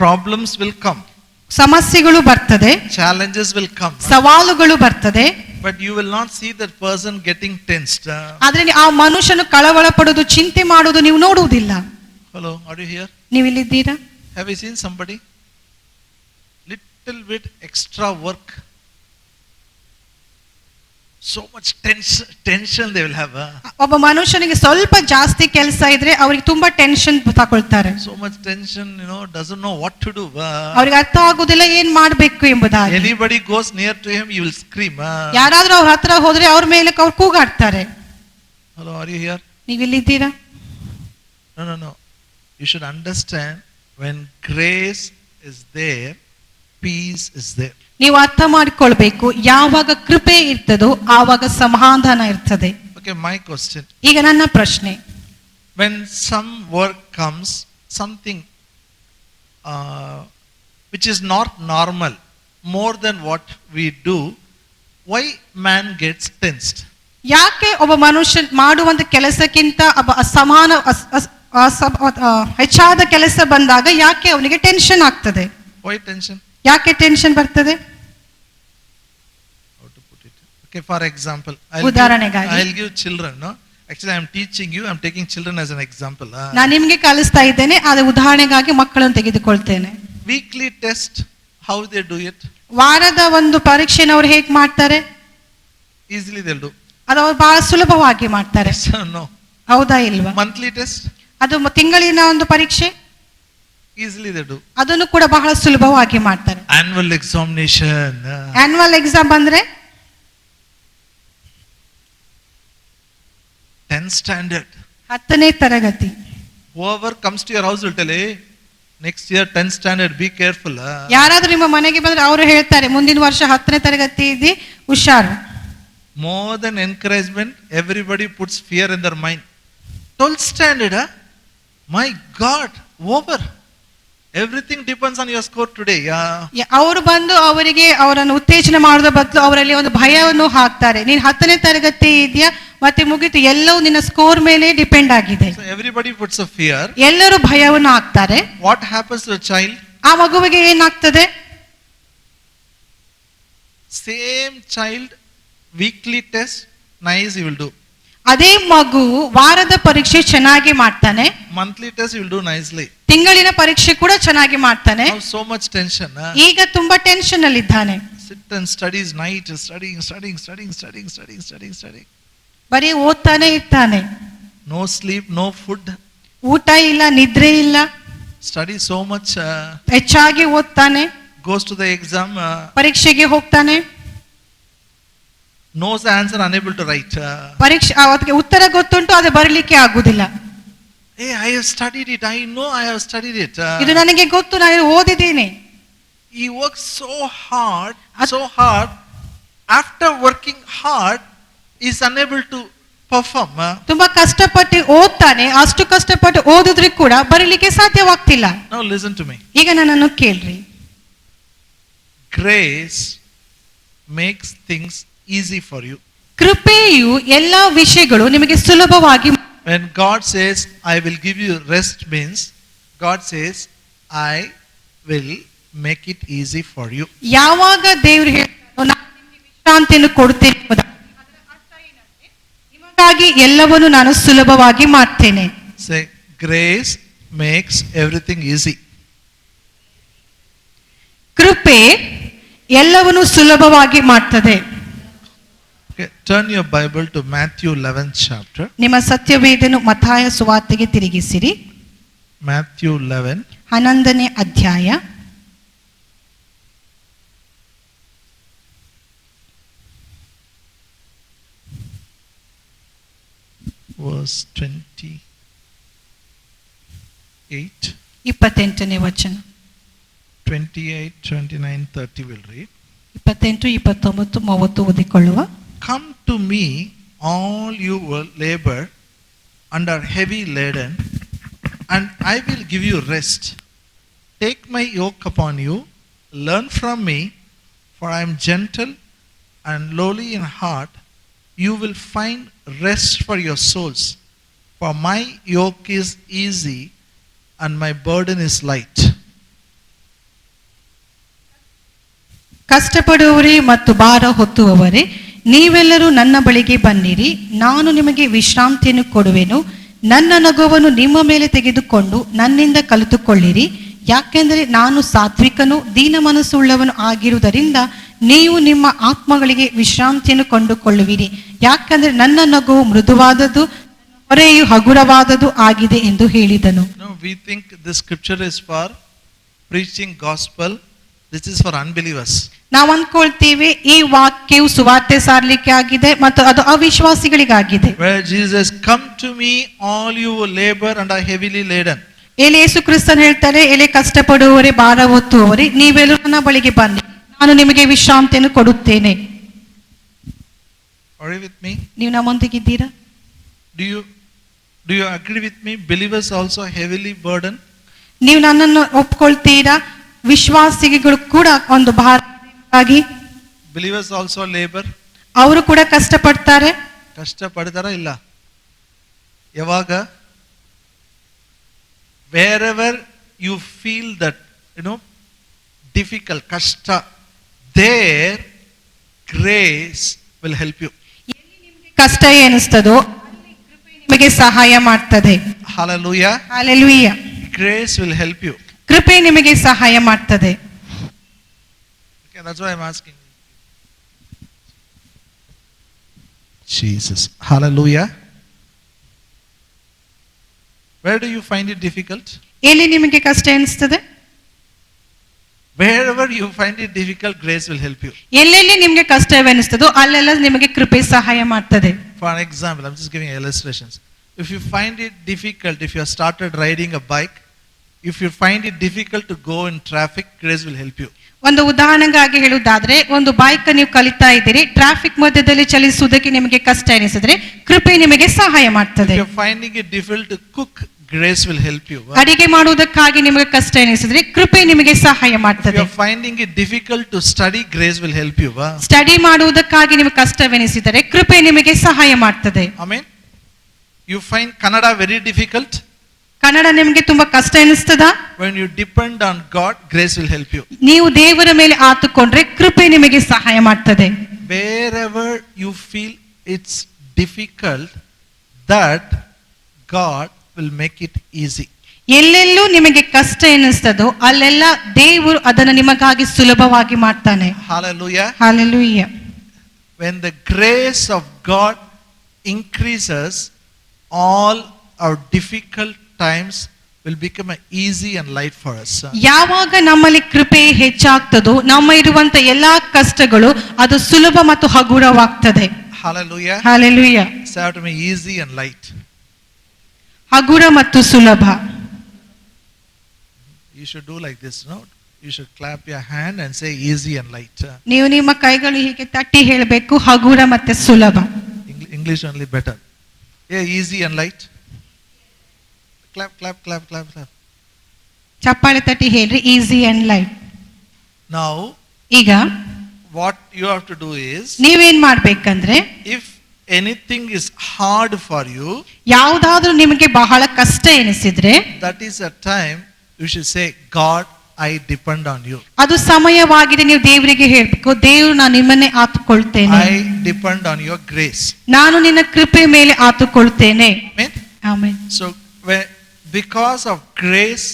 A: Problems will come,
B: ಸಮಸ್ಯೆಗಳು ಬರ್ತದೆ,
A: challenges will come,
B: ಸವಾಲುಗಳು ಬರ್ತದೆ.
A: but you will not see that person getting tensed.
B: ಆದ್ರೆ ಆ ಮನುಷ್ಯನು ಕಳವಳ ಪಡೋದು, ಚಿಂತೆ ಮಾಡೋದು ನೀವು ನೋಡುವುದಿಲ್ಲ.
A: Hello, are you here?
B: ನೀವು ಇಲ್ಲಿದ್ದೀರಾ?
A: Have you seen somebody little bit extra work, so much tension they will have.
B: ಒಬ್ಬ ಮನುಷ್ಯನಿಗೆ ಸ್ವಲ್ಪ ಜಾಸ್ತಿ ಕೆಲಸ ಇದ್ರೆ ಅವರಿಗೆ ತುಂಬಾ ಟೆನ್ಷನ್ ತಗೊಳ್ತಾರೆ.
A: So much tension, you know, doesn't know what to do.
B: ಅವರಿಗೆ ಅರ್ಥ ಆಗುದಿಲ್ಲ ಏನ್ ಮಾಡ್ಬೇಕು ಎಂಬುದಾಗಿ.
A: Anybody goes near to him, you will scream.
B: ಯಾರಾದ್ರೂ ಅವ್ರ ಹತ್ರ ಹೋದ್ರೆ ಅವ್ರ ಮೇಲೆ ಅವ್ರು ಕೂಗಾಡ್ತಾರೆ.
A: Hello, are you here?
B: ನೀವು ಇಲ್ಲಿದ್ದೀರಾ?
A: No. You should understand, when grace is there, peace is there.
B: ನೀವು ಅರ್ಥ ಮಾಡಿಕೊಳ್ಬೇಕು, ಯಾವಾಗ ಕೃಪೆ ಇರ್ತದೋ ಆವಾಗ ಸಮಾಧಾನ ಇರ್ತದೆ.
A: Okay, my question.
B: ಈಗ ನನ್ನ ಪ್ರಶ್ನೆ,
A: when some work comes, something which is not normal, more than what we do, why man gets tensed?
B: ಯಾಕೆ ಒಬ್ಬ ಮನುಷ್ಯ ಮಾಡುವಂತ ಕೆಲಸಕ್ಕಿಂತ ಸಮಾನ ಹೆಚ್ಚಾದ ಕೆಲಸ ಬಂದಾಗ ಯಾಕೆ ಅವನಿಗೆ ಟೆನ್ಷನ್ ಆಗ್ತದೆ?
A: Why tension?
B: ಯಾಕೆ ಟೆನ್ಷನ್ ಬರ್ತದೆ?
A: How to put it? Okay, for example, I'll give children, no? Actually, I am teaching you, I am taking children as an example.
B: ನಾನು ನಿಮಗೆ ಕಲಿಸ್ತಾ ಇದ್ದೇನೆ, ಆದರೆ ಉದಾಹರಣೆಗಾಗಿ ಮಕ್ಕಳನ್ನು ತೆಗೆದುಕೊಳ್ತೇನೆ.
A: Weekly test, how they do it?
B: ವಾರದ ಒಂದು ಪರೀಕ್ಷೆನ ಅವರು ಹೇಗೆ ಮಾಡ್ತಾರೆ?
A: Easily they'll do.
B: ಅದು ಅವರು ಬಹಳ ಸುಲಭವಾಗಿ ಮಾಡ್ತಾರೆ.
A: No.
B: ಹೌದಾ ಇಲ್ವಾ?
A: Monthly test?
B: ಅದು ತಿಂಗಳಿನ ಒಂದು ಪರೀಕ್ಷೆ,
A: easily they do.
B: ಅದನ್ನು ಕೂಡ ಬಹಳ ಸುಲಭವಾಗಿ ಮಾಡ್ತಾರೆ.
A: Annual examination.
B: ಆನ್ಯುವಲ್ ಎಕ್ಸಾಮ್ ಬಂದ್ರೆ
A: 10th standard.
B: 10ನೇ ತರಗತಿ.
A: Whoever comes to your house will tell, hey, next year 10th standard, be careful.
B: ಯಾರಾದ್ರೂ ನಿಮ್ಮ ಮನೆಗೆ ಬಂದ್ರೆ ಅವರು ಹೇಳ್ತಾರೆ, ಮುಂದಿನ ವರ್ಷ 10ನೇ ತರಗತಿ ಇದೆ, ಹುಷಾರು.
A: More than encouragement, everybody puts fear in their mind. 12th standard, my God, over. Everything depends on your score today.
B: ಅವರು ಬಂದು ಅವರಿಗೆ ಅವರನ್ನು ಉತ್ತೇಜನ ಮಾಡೋದ್ರ ಬದಲು ಅವರಲ್ಲಿ ಒಂದು ಭಯವನ್ನು ಹಾಕ್ತಾರೆ. ನೀನು 10ನೇ ತರಗತಿ ಇದೆಯಾ, ಮತ್ತೆ ಮುಗಿತು, ಎಲ್ಲವೂ ನಿನ್ನ ಸ್ಕೋರ್ ಮೇಲೆ ಡಿಪೆಂಡ್ ಆಗಿದೆ.
A: So everybody puts a fear.
B: ಎಲ್ಲರೂ ಭಯವನ್ನು ಹಾಕ್ತಾರೆ.
A: What happens to a child?
B: ಆ ಮಗುವಿಗೆ ಏನಾಗ್ತದೆ?
A: Same child, weekly test, nice he will do.
B: ಅದೇ ಮಗು ವಾರದ ಪರೀಕ್ಷೆ ಚೆನ್ನಾಗಿ ಮಾಡ್ತಾನೆ,
A: monthly test he will do nicely.
B: ತಿಂಗಳಿನ ಪರೀಕ್ಷೆ ಕೂಡ ಚೆನ್ನಾಗಿ ಮಾಡ್ತಾನೆ.
A: Now so much tension.
B: ಈಗ ತುಂಬಾ ಟೆನ್ಷನ್ ಅಲ್ಲಿ ಇದ್ದಾನೆ.
A: Sit and studies night, studying.
B: ಬರೀ ಓದ್ತಾನೆ ಇರ್ತಾನೆ.
A: No sleep, no food.
B: ಊಟ ಇಲ್ಲ, ನಿದ್ರೆ ಇಲ್ಲ.
A: Study so much.
B: ಹೆಚ್ಚಾಗಿ ಓದ್ತಾನೆ.
A: Goes to the exam.
B: ಪರೀಕ್ಷೆಗೆ ಹೋಗ್ತಾನೆ.
A: Knows the answer, unable to write.
B: ಪರೀಕ್ಷೆ ಅದಕ್ಕೆ ಉತ್ತರ ಗೊತ್ತುಂಟು, ಅದು ಬರಲಿಕ್ಕೆ ಆಗುದಿಲ್ಲ.
A: Hey, I have studied it. I know I have studied it.
B: ಇದು ನನಗೆ ಗೊತ್ತು, ನಾನು ಓದಿದ್ದೇನೆ.
A: He works so hard. After working hard, he is unable to perform.
B: ತುಂಬಾ ಕಷ್ಟಪಟ್ಟು ಓದ್ತಾನೆ, ಅಷ್ಟು ಕಷ್ಟಪಟ್ಟು ಓದಿದ್ರೆ ಕೂಡ ಬರೀಲಿಕ್ಕೆ ಸಾಧ್ಯವಾಗ್ತಿಲ್ಲ.
A: Now listen to me.
B: ಈಗ ನನ್ನನ್ನು ಕೇಳ್ರಿ.
A: Grace makes things easy for you.
B: ಕೃಪೆಯು ಎಲ್ಲಾ ವಿಷಯಗಳು ನಿಮಗೆ ಸುಲಭವಾಗಿ.
A: When God says, I will give you rest, means God says, I will make it easy for you.
B: ಯಾವಾಗ ದೇವರು ಹೇಳ್ತಾನೋ ನಾನು ನಿಮಗೆ ವಿಶ್ರಾಂತಿಯನ್ನು ಕೊಡುತ್ತೇನೆ ಎಂಬುದಾಗಿ, ಅದರ ಅರ್ಥ ಏನಂದ್ರೆ ನಿಮಗಾಗಿ ಎಲ್ಲವನ್ನು ನಾನು ಸುಲಭವಾಗಿ ಮಾಡ್ತೇನೆ.
A: Say, grace makes everything easy.
B: ಕೃಪೆ ಎಲ್ಲವನ್ನು ಸುಲಭವಾಗಿ ಮಾಡ್ತದೆ.
A: Okay, turn your Bible to Matthew 11th chapter.
B: ನಿಮ್ಮ ಸತ್ಯವೇದನು ಮತ್ತಾಯ ಸುವಾರ್ತೆಗೆ ತಿರುಗಿಸಿರಿ.
A: Matthew 11.
B: 11ನೇ ಅಧ್ಯಾಯ
A: verse 28.
B: 28ನೇ ವಚನ.
A: 28, 29, 30 will read.
B: 28, 29, 30 ಓದಿಕೊಳ್ಳುವ.
A: Come to me, all you will labor and are heavy laden, and I will give you rest. Take my yoke upon you, learn from me, for I am gentle and lowly in heart. You will find rest for your souls. For my yoke is easy and my burden is light.
B: ಕಷ್ಟಪಡುವವರೇ ಮತ್ತು ಭಾರ ಹೊತ್ತುವವರೇ, ನೀವೆಲ್ಲರೂ ನನ್ನ ಬಳಿಗೆ ಬನ್ನಿರಿ, ನಾನು ನಿಮಗೆ ವಿಶ್ರಾಂತಿಯನ್ನು ಕೊಡುವೆನು. ನನ್ನ ನಗುವನ್ನು ನಿಮ್ಮ ಮೇಲೆ ತೆಗೆದುಕೊಂಡು ನನ್ನಿಂದ ಕಲಿತುಕೊಳ್ಳಿರಿ, ಯಾಕೆಂದರೆ ನಾನು ಸಾತ್ವಿಕನು ದೀನ ಮನಸ್ಸುಳ್ಳವನು ಆಗಿರುವುದರಿಂದ ನೀವು ನಿಮ್ಮ ಆತ್ಮಗಳಿಗೆ ವಿಶ್ರಾಂತಿಯನ್ನು ಕೊಂಡುಕೊಳ್ಳುವಿರಿ. ಯಾಕೆಂದರೆ ನನ್ನ ನಗುವು ಮೃದುವಾದದ್ದು, ಹೊರೆಯು ಹಗುರವಾದದ್ದು ಆಗಿದೆ ಎಂದು ಹೇಳಿದನು.
A: No, we think this scripture is for preaching gospel. This is for unbelievers.
B: ನಾವು ಅಂದ್ಕೊಳ್ತೀವಿ ಈ ವಾಕ್ಯವು ಸುವಾರ್ತೆ ಸಾರಲಿಕ್ಕೆ ಆಗಿದೆ ಮತ್ತು ಅದು ಅವಿಶ್ವಾಸಿಗಳಿಗಾಗಿದೆ.
A: Where Jesus, come to me, all you who labor and are heavily laden.
B: ಇಲ್ಲಿ ಯೇಸು ಕ್ರಿಸ್ತನು ಹೇಳ್ತಾರೆ, ಎಲೆ ಕಷ್ಟಪಡುವವರೇ ಭಾರ ಹೊತ್ತುವವರೇ, ನೀವೆಲ್ಲರೂ ನನ್ನ ಬಳಿಗೆ ಬನ್ನಿ, ನಾನು ನಿಮಗೆ ವಿಶ್ರಾಂತಿಯನ್ನು ಕೊಡುತ್ತೇನೆ.
A: Are you with me?
B: ನೀವು ನಮ್ಮೊಂದಿಗಿದ್ದೀರಾ?
A: Do you agree with me? Believers also heavily burdened.
B: ನೀವು ನನ್ನನ್ನು ಒಪ್ಕೊಳ್ತೀರಾ? ವಿಶ್ವಾಸಿಗಳು ಕೂಡ ಒಂದು ಭಾರವಾಗಿ,
A: Believers also labor.
B: ಅವರು ಕೂಡ ಕಷ್ಟಪಡ್ತಾರೆ.
A: ಕಷ್ಟ ಪಡ್ತಾರ ಇಲ್ಲ? ಯಾವಾಗ? Wherever you feel that, difficult, kashta, there grace will help you.
B: ಕಷ್ಟ ಏನಿಸ್ತದೋ ಅಲ್ಲಿ ಕೃಪೆ ನಿಮಗೆ ಸಹಾಯ ಮಾಡ್ತದೆ.
A: Hallelujah.
B: Hallelujah.
A: Grace will help you.
B: ಕೃಪೆ ನಿಮಗೆ ಸಹಾಯ ಮಾಡ್ತದೆ.
A: Okay, that's why I'm asking. Jesus. Hallelujah. Where do you find it difficult?
B: ಎಲ್ಲಿ ನಿಮಗೆ ಕಷ್ಟ ಎನಿಸ್ತದೆ?
A: Wherever you find it difficult, grace will help you.
B: ಎಲ್ಲೆಲ್ಲಿ ನಿಮಗೆ ಕಷ್ಟವೆನಿಸ್ತದೋ ಅಲ್ಲೆಲ್ಲ ನಿಮಗೆ ಕೃಪೆ ಸಹಾಯ ಮಾಡ್ತದೆ.
A: For an example, I'm just giving illustrations. If you find it difficult, if you have started riding a bike, if you find it difficult to go in traffic, grace will help you.
B: ಒಂದು ಉದಾಹರಣೆಗಾಗಿ ಹೇಳುವುದಾದ್ರೆ, ಒಂದು ಬೈಕ್ ನೀವು ಕಲಿತಾ ಇದ್ದೀರಿ, ಟ್ರಾಫಿಕ್ ಮಧ್ಯದಲ್ಲಿ ಚಲಿಸುವುದಕ್ಕೆ ನಿಮಗೆ ಕಷ್ಟ ಎನಿಸಿದ್ರೆ ಕೃಪೆ ನಿಮಗೆ ಸಹಾಯ ಮಾಡ್ತದೆ.
A: If you're finding it difficult to cook, grace will help you.
B: ಅಡಿಗೆ ಮಾಡುವುದಕ್ಕಾಗಿ ನಿಮಗೆ ಕಷ್ಟ ಎನಿಸಿದ್ರೆ ಕೃಪೆ ನಿಮಗೆ ಸಹಾಯ
A: If
B: ಮಾಡ್ತದೆ.
A: you're finding it difficult to study, grace will help you.
B: Study ಮಾಡುವುದಕ್ಕಾಗಿ ನಿಮಗೆ ಕಷ್ಟವೆನಿಸಿದರೆ ಕೃಪೆ ನಿಮಗೆ ಸಹಾಯ ಮಾಡ್ತದೆ.
A: Amen. You find Kannada very difficult.
B: Kannada ನಿಮಗೆ ತುಂಬಾ ಕಷ್ಟ ಎನಿಸ್ತದ?
A: When you depend on God, grace will help you.
B: ನೀವು ದೇವರ ಮೇಲೆ ಆತುಕೊಂಡ್ರೆ ಕೃಪೆ ನಿಮಗೆ ಸಹಾಯ ಮಾಡ್ತದೆ.
A: Wherever you feel it's difficult, that God will make it easy.
B: ಎಲ್ಲೆಲ್ಲೂ ನಿಮಗೆ ಕಷ್ಟ ಎನಿಸ್ತದೋ ಅಲ್ಲೆಲ್ಲ ದೇವರು ಅದನ್ನು ನಿಮಗಾಗಿ ಸುಲಭವಾಗಿ ಮಾಡ್ತಾನೆ.
A: Hallelujah.
B: Hallelujah.
A: When the grace of God increases, all our difficult times will become easy and light for us.
B: ಯಾವಾಗ ನಮ್ಮಲ್ಲಿ ಕೃಪೆ ಹೆಚ್ಚಾಗ್ತದೋ ನಮ್ಮ ಇರುವಂತ ಎಲ್ಲಾ ಕಷ್ಟಗಳು ಅದು ಸುಲಭ ಮತ್ತು ಹಗುರವಾಗ್ತದೆ.
A: Hallelujah.
B: Hallelujah.
A: Say out to me, easy and light.
B: ಹಗುರ ಮತ್ತು ಸುಲಭ.
A: You should do like this, no? You should clap your hand and say easy and light.
B: ನೀವು ನಿಮ್ಮ ಕೈಗಳು ಹೀಗೆ ತಟ್ಟಿ ಹೇಳಬೇಕು, ಹಗುರ ಮತ್ತೆ ಸುಲಭ.
A: English only better. Yeah, easy and light. Clap, clap, clap, clap, clap.
B: ಚಪ್ಪಾಳೆ ತಟ್ಟಿ ಹೇಳ್ರಿ, ಈಸಿ ಅಂಡ್ ಲೈಟ್.
A: Now,
B: ಈಗ
A: what you have to do is,
B: ನೀವೇನ್ ಮಾಡ್ಬೇಕಂದ್ರೆ,
A: if anything is hard for you,
B: ಯಾವುದಾದ್ರೂ ನಿಮಗೆ ಬಹಳ ಕಷ್ಟ ಎನಿಸಿದ್ರೆ,
A: that is a time you should say, God, I depend on you.
B: ಅದು ಸಮಯವಾಗಿದೆ ನೀವು ದೇವರಿಗೆ ಹೇಳ್ಬೇಕು, ದೇವರು ನಾನು ನಿಮ್ಮನ್ನೇ ಆತುಕೊಳ್ತೇನೆ,
A: I depend on your grace.
B: ನಾನು ನಿನ್ನ ಕೃಪೆ ಮೇಲೆ ಆತುಕೊಳ್ತೇನೆ.
A: Amen.
B: Amen.
A: So, because of grace,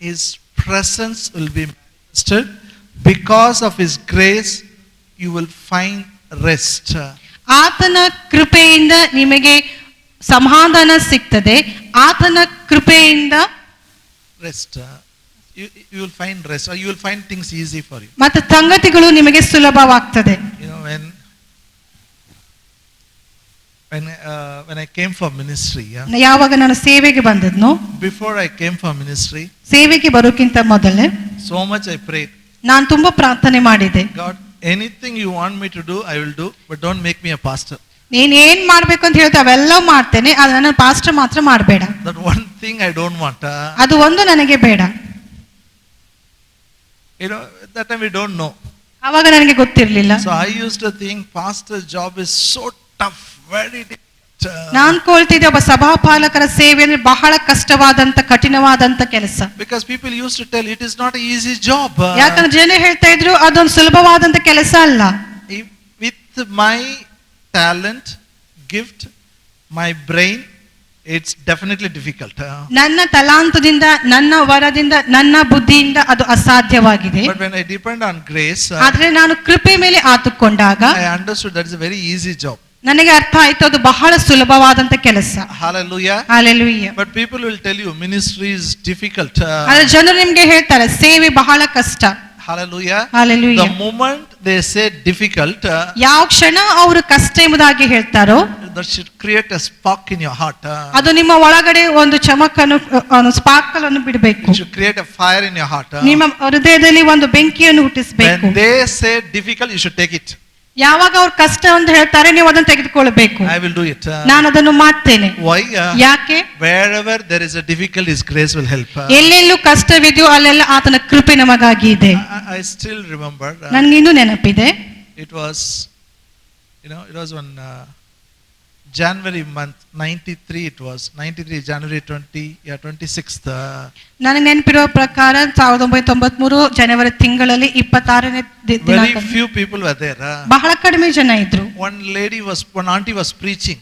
A: His presence will be manifested. Because of His grace, you will find rest.
B: ಆತನ ಕೃಪೆಯಿಂದ ನಿಮಗೆ ಸಮಾಧಾನ ಸಿಗ್ತದೆ, ಆತನ ಕೃಪೆಯಿಂದ
A: Rest. You will find rest, or you will find things easy for you.
B: ಮತ್ತು ಸಂಗತಿಗಳು ನಿಮಗೆ ಸುಲಭವಾಗ್ತದೆ.
A: You know, when I came for ministry,
B: ಯಾವಾಗ ನಾನು ಸೇವೆಗೆ ಬಂದದ್ನು,
A: before I came for ministry,
B: ಸೇವೆಗೆ ಬರೋಕ್ಕಿಂತ ಮೊದಲೇ
A: so much I prayed.
B: ನಾನು ತುಂಬಾ ಪ್ರಾರ್ಥನೆ ಮಾಡಿದೆ.
A: God, anything you want me to do, I will do, but don't make me a pastor.
B: ನೀನ್ ಏನ್ ಮಾಡ್ಬೇಕು ಅಂತ ಹೇಳ್ತಾ ಅವೆಲ್ಲ ಮಾಡ್ತೇನೆ, ಅದು ನನ್ನ ಪಾಸ್ಟರ್ ಮಾತ್ರ ಮಾಡಬೇಡ.
A: That one thing I don't want.
B: ಅದು ಒಂದು ನನಗೆ ಬೇಡ.
A: You know, that time we don't know.
B: ಆವಾಗ ನನಗೆ ಗೊತ್ತಿರ್ಲಿಲ್ಲ.
A: So I used to think pastor job is so tough, very difficult.
B: ನಾನ್ ಕೊಳ್ತಿದ್ದೆ ಒಬ್ಬ ಸಭಾಪಾಲಕರ ಸೇವೆ ಅಂದ್ರೆ ಬಹಳ ಕಷ್ಟವಾದಂತ ಕಠಿಣವಾದಂತ ಕೆಲಸ.
A: Because people used to tell it is not an easy job.
B: ಯಾಕಂದ್ರೆ ಜನ ಹೇಳ್ತಾ ಇದ್ರು ಅದೊಂದು ಸುಲಭವಾದಂತ ಕೆಲಸ ಅಲ್ಲ.
A: With my talent, gift, my brain, it's definitely difficult.
B: ನನ್ನ ತಲಾಂತದಿಂದ, ನನ್ನ ವರದಿಂದ, ನನ್ನ ಬುದ್ಧಿಯಿಂದ ಅದು ಅಸಾಧ್ಯವಾಗಿದೆ.
A: But when I depend on grace,
B: ಆದ್ರೆ ನಾನು ಕೃಪೆ ಮೇಲೆ ಆತುಕೊಂಡಾಗ
A: I understood that is a very easy job.
B: ನನಗೆ ಅರ್ಥ ಆಯ್ತು ಅದು ಬಹಳ ಸುಲಭವಾದಂತ ಕೆಲಸ.
A: Hallelujah.
B: Hallelujah.
A: But people will tell you ministry is difficult.
B: ಆದ್ರೆ ಜನರು ನಿಮ್ಗೆ ಹೇಳ್ತಾರೆ ಸೇವೆ ಬಹಳ ಕಷ್ಟ.
A: Hallelujah.
B: Hallelujah.
A: The moment they say difficult,
B: ಯಾವ ಕ್ಷಣ ಅವರು ಕಷ್ಟ ಎಂಬುದಾಗಿ ಹೇಳ್ತಾರೋ,
A: that should create a spark in your heart.
B: ಅದು ನಿಮ್ಮ ಒಳಗಡೆ ಒಂದು ಚಮಕನ್ನು, ಸ್ಪಾರ್ಕಲ್ ಅನ್ನು ಬಿಡಬೇಕು.
A: It should create a fire in your heart.
B: ನಿಮ್ಮ ಹೃದಯದಲ್ಲಿ ಒಂದು ಬೆಂಕಿಯನ್ನು ಹುಟ್ಟಿಸಬೇಕು.
A: When they say difficult, you should take it.
B: ಯಾವಾಗ ಅವ್ರು ಕಷ್ಟ ಅಂತ ಹೇಳ್ತಾರೆ ನೀವು ಅದನ್ನು ತೆಗೆದುಕೊಳ್ಳಬೇಕು.
A: I will do it.
B: ನಾನು ಅದನ್ನು ಮಾಡ್ತೇನೆ.
A: Why?
B: ಯಾಕೆ?
A: Wherever there is a difficult, His grace will help.
B: ಎಲ್ಲೆಲ್ಲೂ ಕಷ್ಟವಿದೆಯೋ ಅಲ್ಲೆಲ್ಲ ಆತನ ಕೃಪೆ ನಮಗಾಗಿ ಇದೆ.
A: I still remember.
B: ನನಗೆ ಇನ್ನೂ ನೆನಪಿದೆ.
A: It was, it was on January month 93. It was 93 January 26th.
B: ನನಗೆ ನೆನಪಿರುವ ಪ್ರಕಾರ 1993 ಜನವರಿ ತಿಂಗಳಲ್ಲಿ 26ನೇ
A: Very few people were there.
B: ಬಹಳ ಕಡಿಮೆ ಜನ ಇದ್ರು.
A: One auntie was preaching.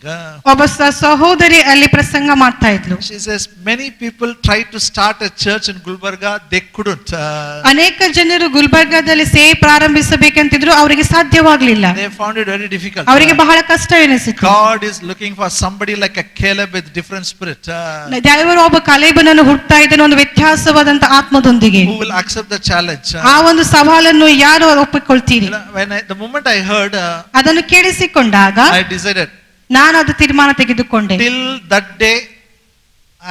B: ಒಬ್ಬ ಸಹೋದರಿ ಅಲ್ಲಿ ಪ್ರಸಂಗ ಮಾಡ್ತಾ ಇದ್ಲು.
A: She says many people tried to start a church in Gulbarga, they couldn't.
B: ಅನೇಕ ಜನರು ಗುಲ್ಬರ್ಗಾದಲ್ಲಿ ಸೇವೆ ಪ್ರಾರಂಭಿಸಬೇಕಂತಿದ್ರು, ಅವರಿಗೆ ಸಾಧ್ಯವಾಗಲಿಲ್ಲ.
A: They found it very difficult.
B: ಅವರಿಗೆ ಬಹಳ ಕಷ್ಟ ಎನಿಸಿತು.
A: God is looking for somebody like a Caleb with different spirit.
B: ದೇವರು ಒಬ್ಬ ಕಾಲೇಬನನ್ನು ಹುಡುಕ್ತಾ ಇದ್ದಾನೆ, ಒಂದು ವ್ಯತ್ಯಾಸವಾದಂತ ಆತ್ಮದೊಂದಿಗೆ.
A: Who will accept the challenge?
B: ಆ ಒಂದು ಸವಾಲನ್ನು ಯಾರು ಒಪ್ಪಿಕೊಳ್ತೀರಿ?
A: The moment I heard,
B: ಅದನ್ನು ಕೇಳಿಸಿಕೊಂಡಾಗ
A: I decided.
B: ನಾನು ಅದು ತೀರ್ಮಾನ ತೆಗೆದುಕೊಂಡೆ.
A: Till that day,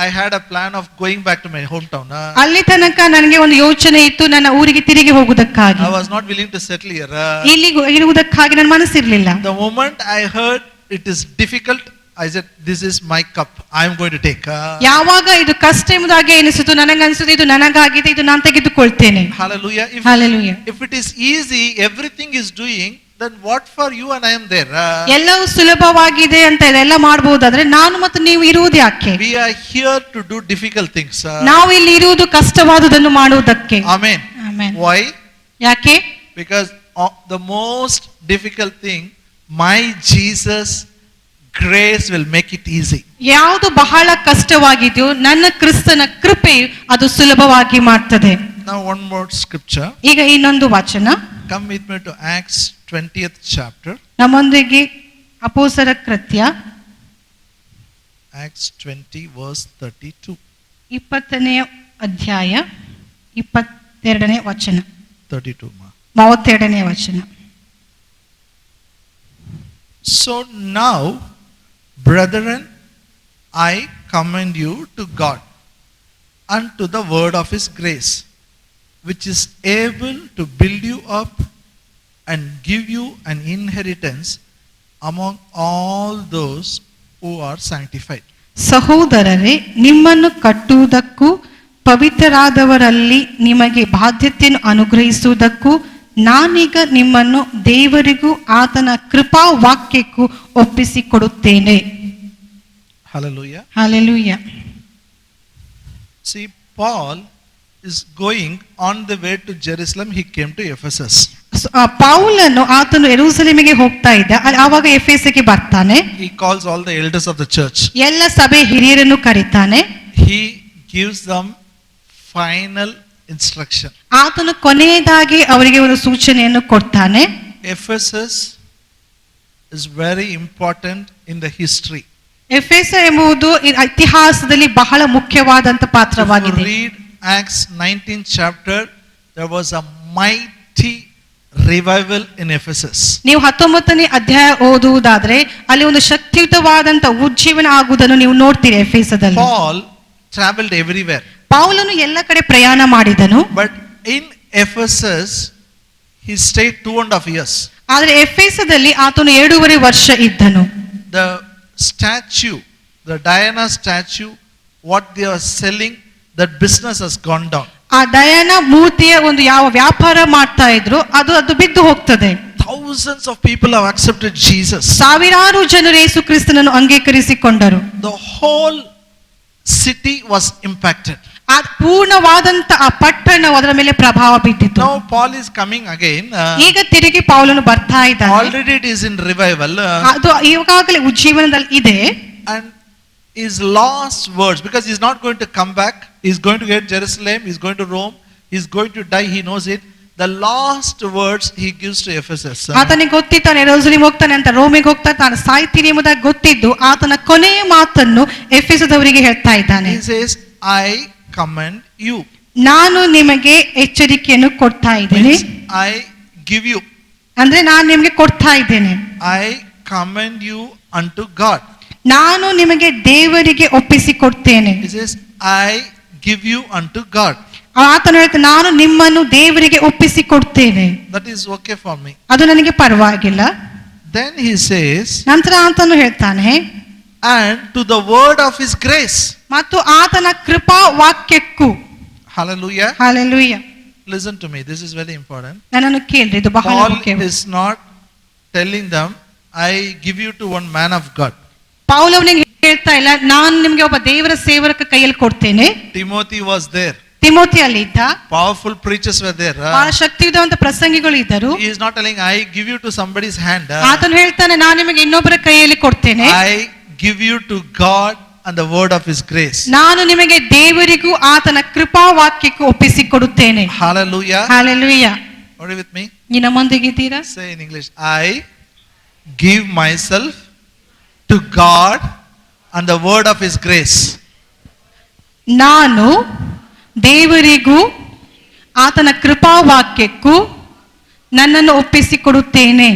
A: I had a plan of going back to my hometown.
B: ಅಲ್ಲಿ ತನಕ ನನಗೆ ಒಂದು ಯೋಚನೆ ಇತ್ತು, ನನ್ನ ಊರಿಗೆ ತಿರುಗಿ ಹೋಗುವುದಕ್ಕಾಗಿ.
A: I was not willing to settle here.
B: ಇಲ್ಲಿ ಇರುವುದಕ್ಕಾಗಿ ನನ್ನ ಮನಸ್ಸಿರ್ಲಿಲ್ಲ.
A: The moment I heard it is difficult, I said, this is my cup, I am going to take.
B: ಯಾವಾಗ ಇದು ಕಷ್ಟ ಎಂಬುದಾಗಿ ಎನಿಸಿತು, ನನಗನ್ಸುತ್ತೆ ಇದು ನನಗಾಗಿದೆ, ಇದು ನಾನು ತೆಗೆದುಕೊಳ್ತೇನೆ.
A: Hallelujah.
B: Hallelujah.
A: If it is easy, everything is doing, then what for you and I am there?
B: ಎಲ್ಲವೂ ಸುಲಭವಾಗಿದೆ ಅಂತ ಇದೆಲ್ಲ ಮಾಡಬಹುದಾದ್ರೆ ನಾನು ಮತ್ತು ನೀವು ಇರುವುದು ಯಾಕೆ?
A: We are here to do difficult things.
B: ನಾವು ಇಲ್ಲಿ ಇರುವುದು ಕಷ್ಟವಾದುದನ್ನು ಮಾಡುವುದಕ್ಕೆ.
A: Amen.
B: Amen.
A: Why?
B: ಯಾಕೆ?
A: Because the most difficult thing, my Jesus grace will make it easy.
B: ಯಾವುದು ಬಹಳ ಕಷ್ಟವಾಗಿದೆಯೋ ನನ್ನ ಕ್ರಿಸ್ತನ ಕೃಪೆಯು ಅದು ಸುಲಭವಾಗಿ ಮಾಡ್ತದೆ.
A: Now one more scripture.
B: ಈಗ ಇನ್ನೊಂದು ವಚನ.
A: Come with me to Acts 20th chapter.
B: ನಮ್ಮೊಂದಿಗೆ ಅಪೊಸ್ತಲರ ಕೃತ್ಯ
A: Acts 20 verse 32.
B: 20ನೇ ಅಧ್ಯಾಯ 22ನೇ ವಚನ.
A: 32.
B: 32ನೇ ವಚನ.
A: So now, brethren, I commend you to God and to the word of His grace, which is able to build you up and give you an inheritance among all those who are sanctified.
B: ಸಹೋದರರೇ, ನಿಮ್ಮನ್ನು ಕಟ್ಟುವುದಕ್ಕೂ ಪವಿತ್ರರಾದವರಲ್ಲಿ ನಿಮಗೆ ಬಾಧ್ಯತೆಯನ್ನು ಅನುಗ್ರಹಿಸುವುದಕ್ಕೂ ನಾನೀಗ ನಿಮ್ಮನ್ನು ದೇವರಿಗೂ ಆತನ ಕೃಪಾ ವಾಕ್ಯಕ್ಕೂ ಒಪ್ಪಿಸಿಕೊಡುತ್ತೇನೆ.
A: Hallelujah.
B: Hallelujah.
A: See, Paul is going on the way to Jerusalem. He came to Ephesus.
B: ಪೌಲನು ಆತನು ಯೆರೂಸಲೇಮಿಗೆ ಹೋಗ್ತಾ ಇದ್ದ, ಆವಾಗ ಎಫೆಸಕ್ಕೆ ಬರ್ತಾನೆ.
A: He calls all the elders of the church.
B: ಎಲ್ಲ ಸಭೆ ಹಿರಿಯರನ್ನು ಕರೀತಾನೆ.
A: He gives them final instruction.
B: ಆತನು ಕೊನೆಯದಾಗಿ ಅವರಿಗೆ ಒಂದು ಸೂಚನೆಯನ್ನು ಕೊಡ್ತಾನೆ.
A: Ephesus is very important in the history.
B: ಎಫೆಸ ಎಂಬುದು ಇತಿಹಾಸದಲ್ಲಿ ಬಹಳ ಮುಖ್ಯವಾದಂತ ಪಾತ್ರವಾಗಿದೆ.
A: If you read Acts 19th chapter, there was a mighty revival in Ephesus.
B: ನೀವು 19ನೇ ಅಧ್ಯಾಯ ಓದುವುದಾದ್ರೆ ಅಲ್ಲಿ ಒಂದು ಶಕ್ತಿಯುತವಾದಂತ ಉಜ್ಜೀವನ ಆಗುವುದನ್ನು ನೀವು ನೋಡ್ತೀರಿ ಎಫೆಸದಲ್ಲಿ.
A: Paul traveled everywhere.
B: ಪೌಲನು ಎಲ್ಲ ಕಡೆ ಪ್ರಯಾಣ ಮಾಡಿದನು.
A: But in Ephesus he stayed 2.5 years.
B: ಆದರೆ ಎಫೆಸದಲ್ಲಿ ಆತನು 2.5 ವರ್ಷ ಇದ್ದನು.
A: The statue, the Diana statue, what they are selling, that business has gone down.
B: ಆ ಡಯಾನ ಮೂರ್ತಿಯ ಒಂದು ಯಾವ ವ್ಯಾಪಾರ ಮಾಡ್ತಾ ಇದ್ರು ಅದು ಬಿದ್ದು ಹೋಗ್ತದೆ.
A: Thousands of people have accepted Jesus.
B: ಸಾವಿರಾರು ಜನರು ಯೇಸು ಕ್ರಿಸ್ತನನ್ನು ಅಂಗೀಕರಿಸಿಕೊಂಡರು.
A: The whole city was impacted.
B: ಆ ಪೂರ್ಣವಾದಂತ ಆ ಪಟ್ಟಣ ಅದರ ಮೇಲೆ ಪ್ರಭಾವ ಬಿದ್ದಿತು.
A: Now Paul is coming again.
B: ಈಗ ತಿರುಗಿ ಪೌಲನು ಬರ್ತಾ ಇದ್ದಾನೆ.
A: Already it is in revival.
B: ಅದು ಈಗಾಗಲೇ ಉಜ್ಜೀವನದಲ್ಲಿ ಇದೆ.
A: And his last words, because he is not going to come back, he is going to get Jerusalem, he is going to Rome, he is going to die, he knows it. The last words he gives to Ephesus.
B: ಆತನಿಗೆ ಗೊತ್ತಿತ್ತಾನೆ ಯೆರೂಸಲೇಮಿಗೆ ಹೋಗ್ತಾನೆ ಅಂತ, ರೋಮಿಗೆ ಹೋಗ್ತಾನೆ, ತಾನು ಸಾಯ್ತೀನಿ ಎಂಬುದಾಗಿ ಗೊತ್ತಿದ್ದು ಆತನ ಕೊನೆಯ ಮಾತನ್ನು ಎಫೆಸದವರಿಗೆ ಹೇಳ್ತಾ ಇದ್ದಾನೆ.
A: He says, I commend you.
B: ನಾನು ನಿಮಗೆ ಎಚ್ಚರಿಕೆಯನ್ನು ಕೊಡ್ತಾ ಇದ್ದೇನೆ.
A: I give you.
B: ಅಂದ್ರೆ ನಾನು ನಿಮಗೆ ಕೊಡ್ತಾ ಇದ್ದೇನೆ.
A: I commend you unto God.
B: ನಾನು ನಿಮಗೆ ದೇವರಿಗೆ ಒಪ್ಪಿಸಿಕೊಡ್ತೇನೆ.
A: He says, I give you unto God.
B: ಆತನು ಹೇಳ್ತಾನೆ, ನಾನು ನಿಮ್ಮನ್ನು ದೇವರಿಗೆ ಒಪ್ಪಿಸಿಕೊಡ್ತೇನೆ.
A: That is okay for me.
B: ಅದು ನನಗೆ ಪರವಾಗಿಲ್ಲ.
A: Then he says,
B: ನಂತರ ಆತನು ಹೇಳ್ತಾನೆ,
A: and to the word of his grace.
B: ಮತ್ತು ಆತನ ಕೃಪಾ ವಾಕ್ಯಕ್ಕೂ.
A: Hallelujah.
B: Hallelujah.
A: Listen to me, this is very important.
B: ನನ್ನನ್ನು ಕೇಳ್ರಿ, ಇದು ಬಹಳ
A: Paul
B: ಮುಖ್ಯ.
A: is not telling them, I give you to one man of God.
B: ಪೌಲನಿಗೆ ಹೇಳ್ತಾ ಇಲ್ಲ, ನಾನು ನಿಮಗೆ ಒಬ್ಬ ದೇವರ ಸೇವಕ ಕೈಯಲ್ಲಿ ಕೊಡ್ತೇನೆ.
A: Timothy was there.
B: ತಿಮೋಥಿ ಅಲ್ಲಿ ಇದ್ದ.
A: Powerful preachers were there.
B: ಬಹಳ ಶಕ್ತಿಯುತವಂತ ಪ್ರಸಂಗಿಗಳು ಇದ್ದರು.
A: He is not telling, I give you to somebody's hand.
B: ಆತನು ಹೇಳ್ತಾನೆ, ನಾನು ನಿಮಗೆ ಇನ್ನೊಬ್ಬರ ಕೈಯಲ್ಲಿ ಕೊಡ್ತೇನೆ.
A: I give you to God and the word of his grace.
B: ನಾನು ನಿಮಗೆ ದೇವರಿಗೂ ಆತನ ಕೃಪಾ ವಾಕ್ಯಕ್ಕೂ ಒಪ್ಪಿಸಿಕೊಡುತ್ತೇನೆ.
A: Hallelujah.
B: Hallelujah.
A: Are you with me?
B: ನೀವು ನಮ್ಮೊಂದಿಗಿದ್ದೀರಾ?
A: Say in English, I give myself to God and the word of his grace.
B: ನಾನು ದೇವರಿಗೂ ಆತನ ಕೃಪಾ ವಾಕ್ಯಕ್ಕೂ ನನ್ನನ್ನು ಒಪ್ಪಿಸಿಕೊಡುತ್ತೇನೆ.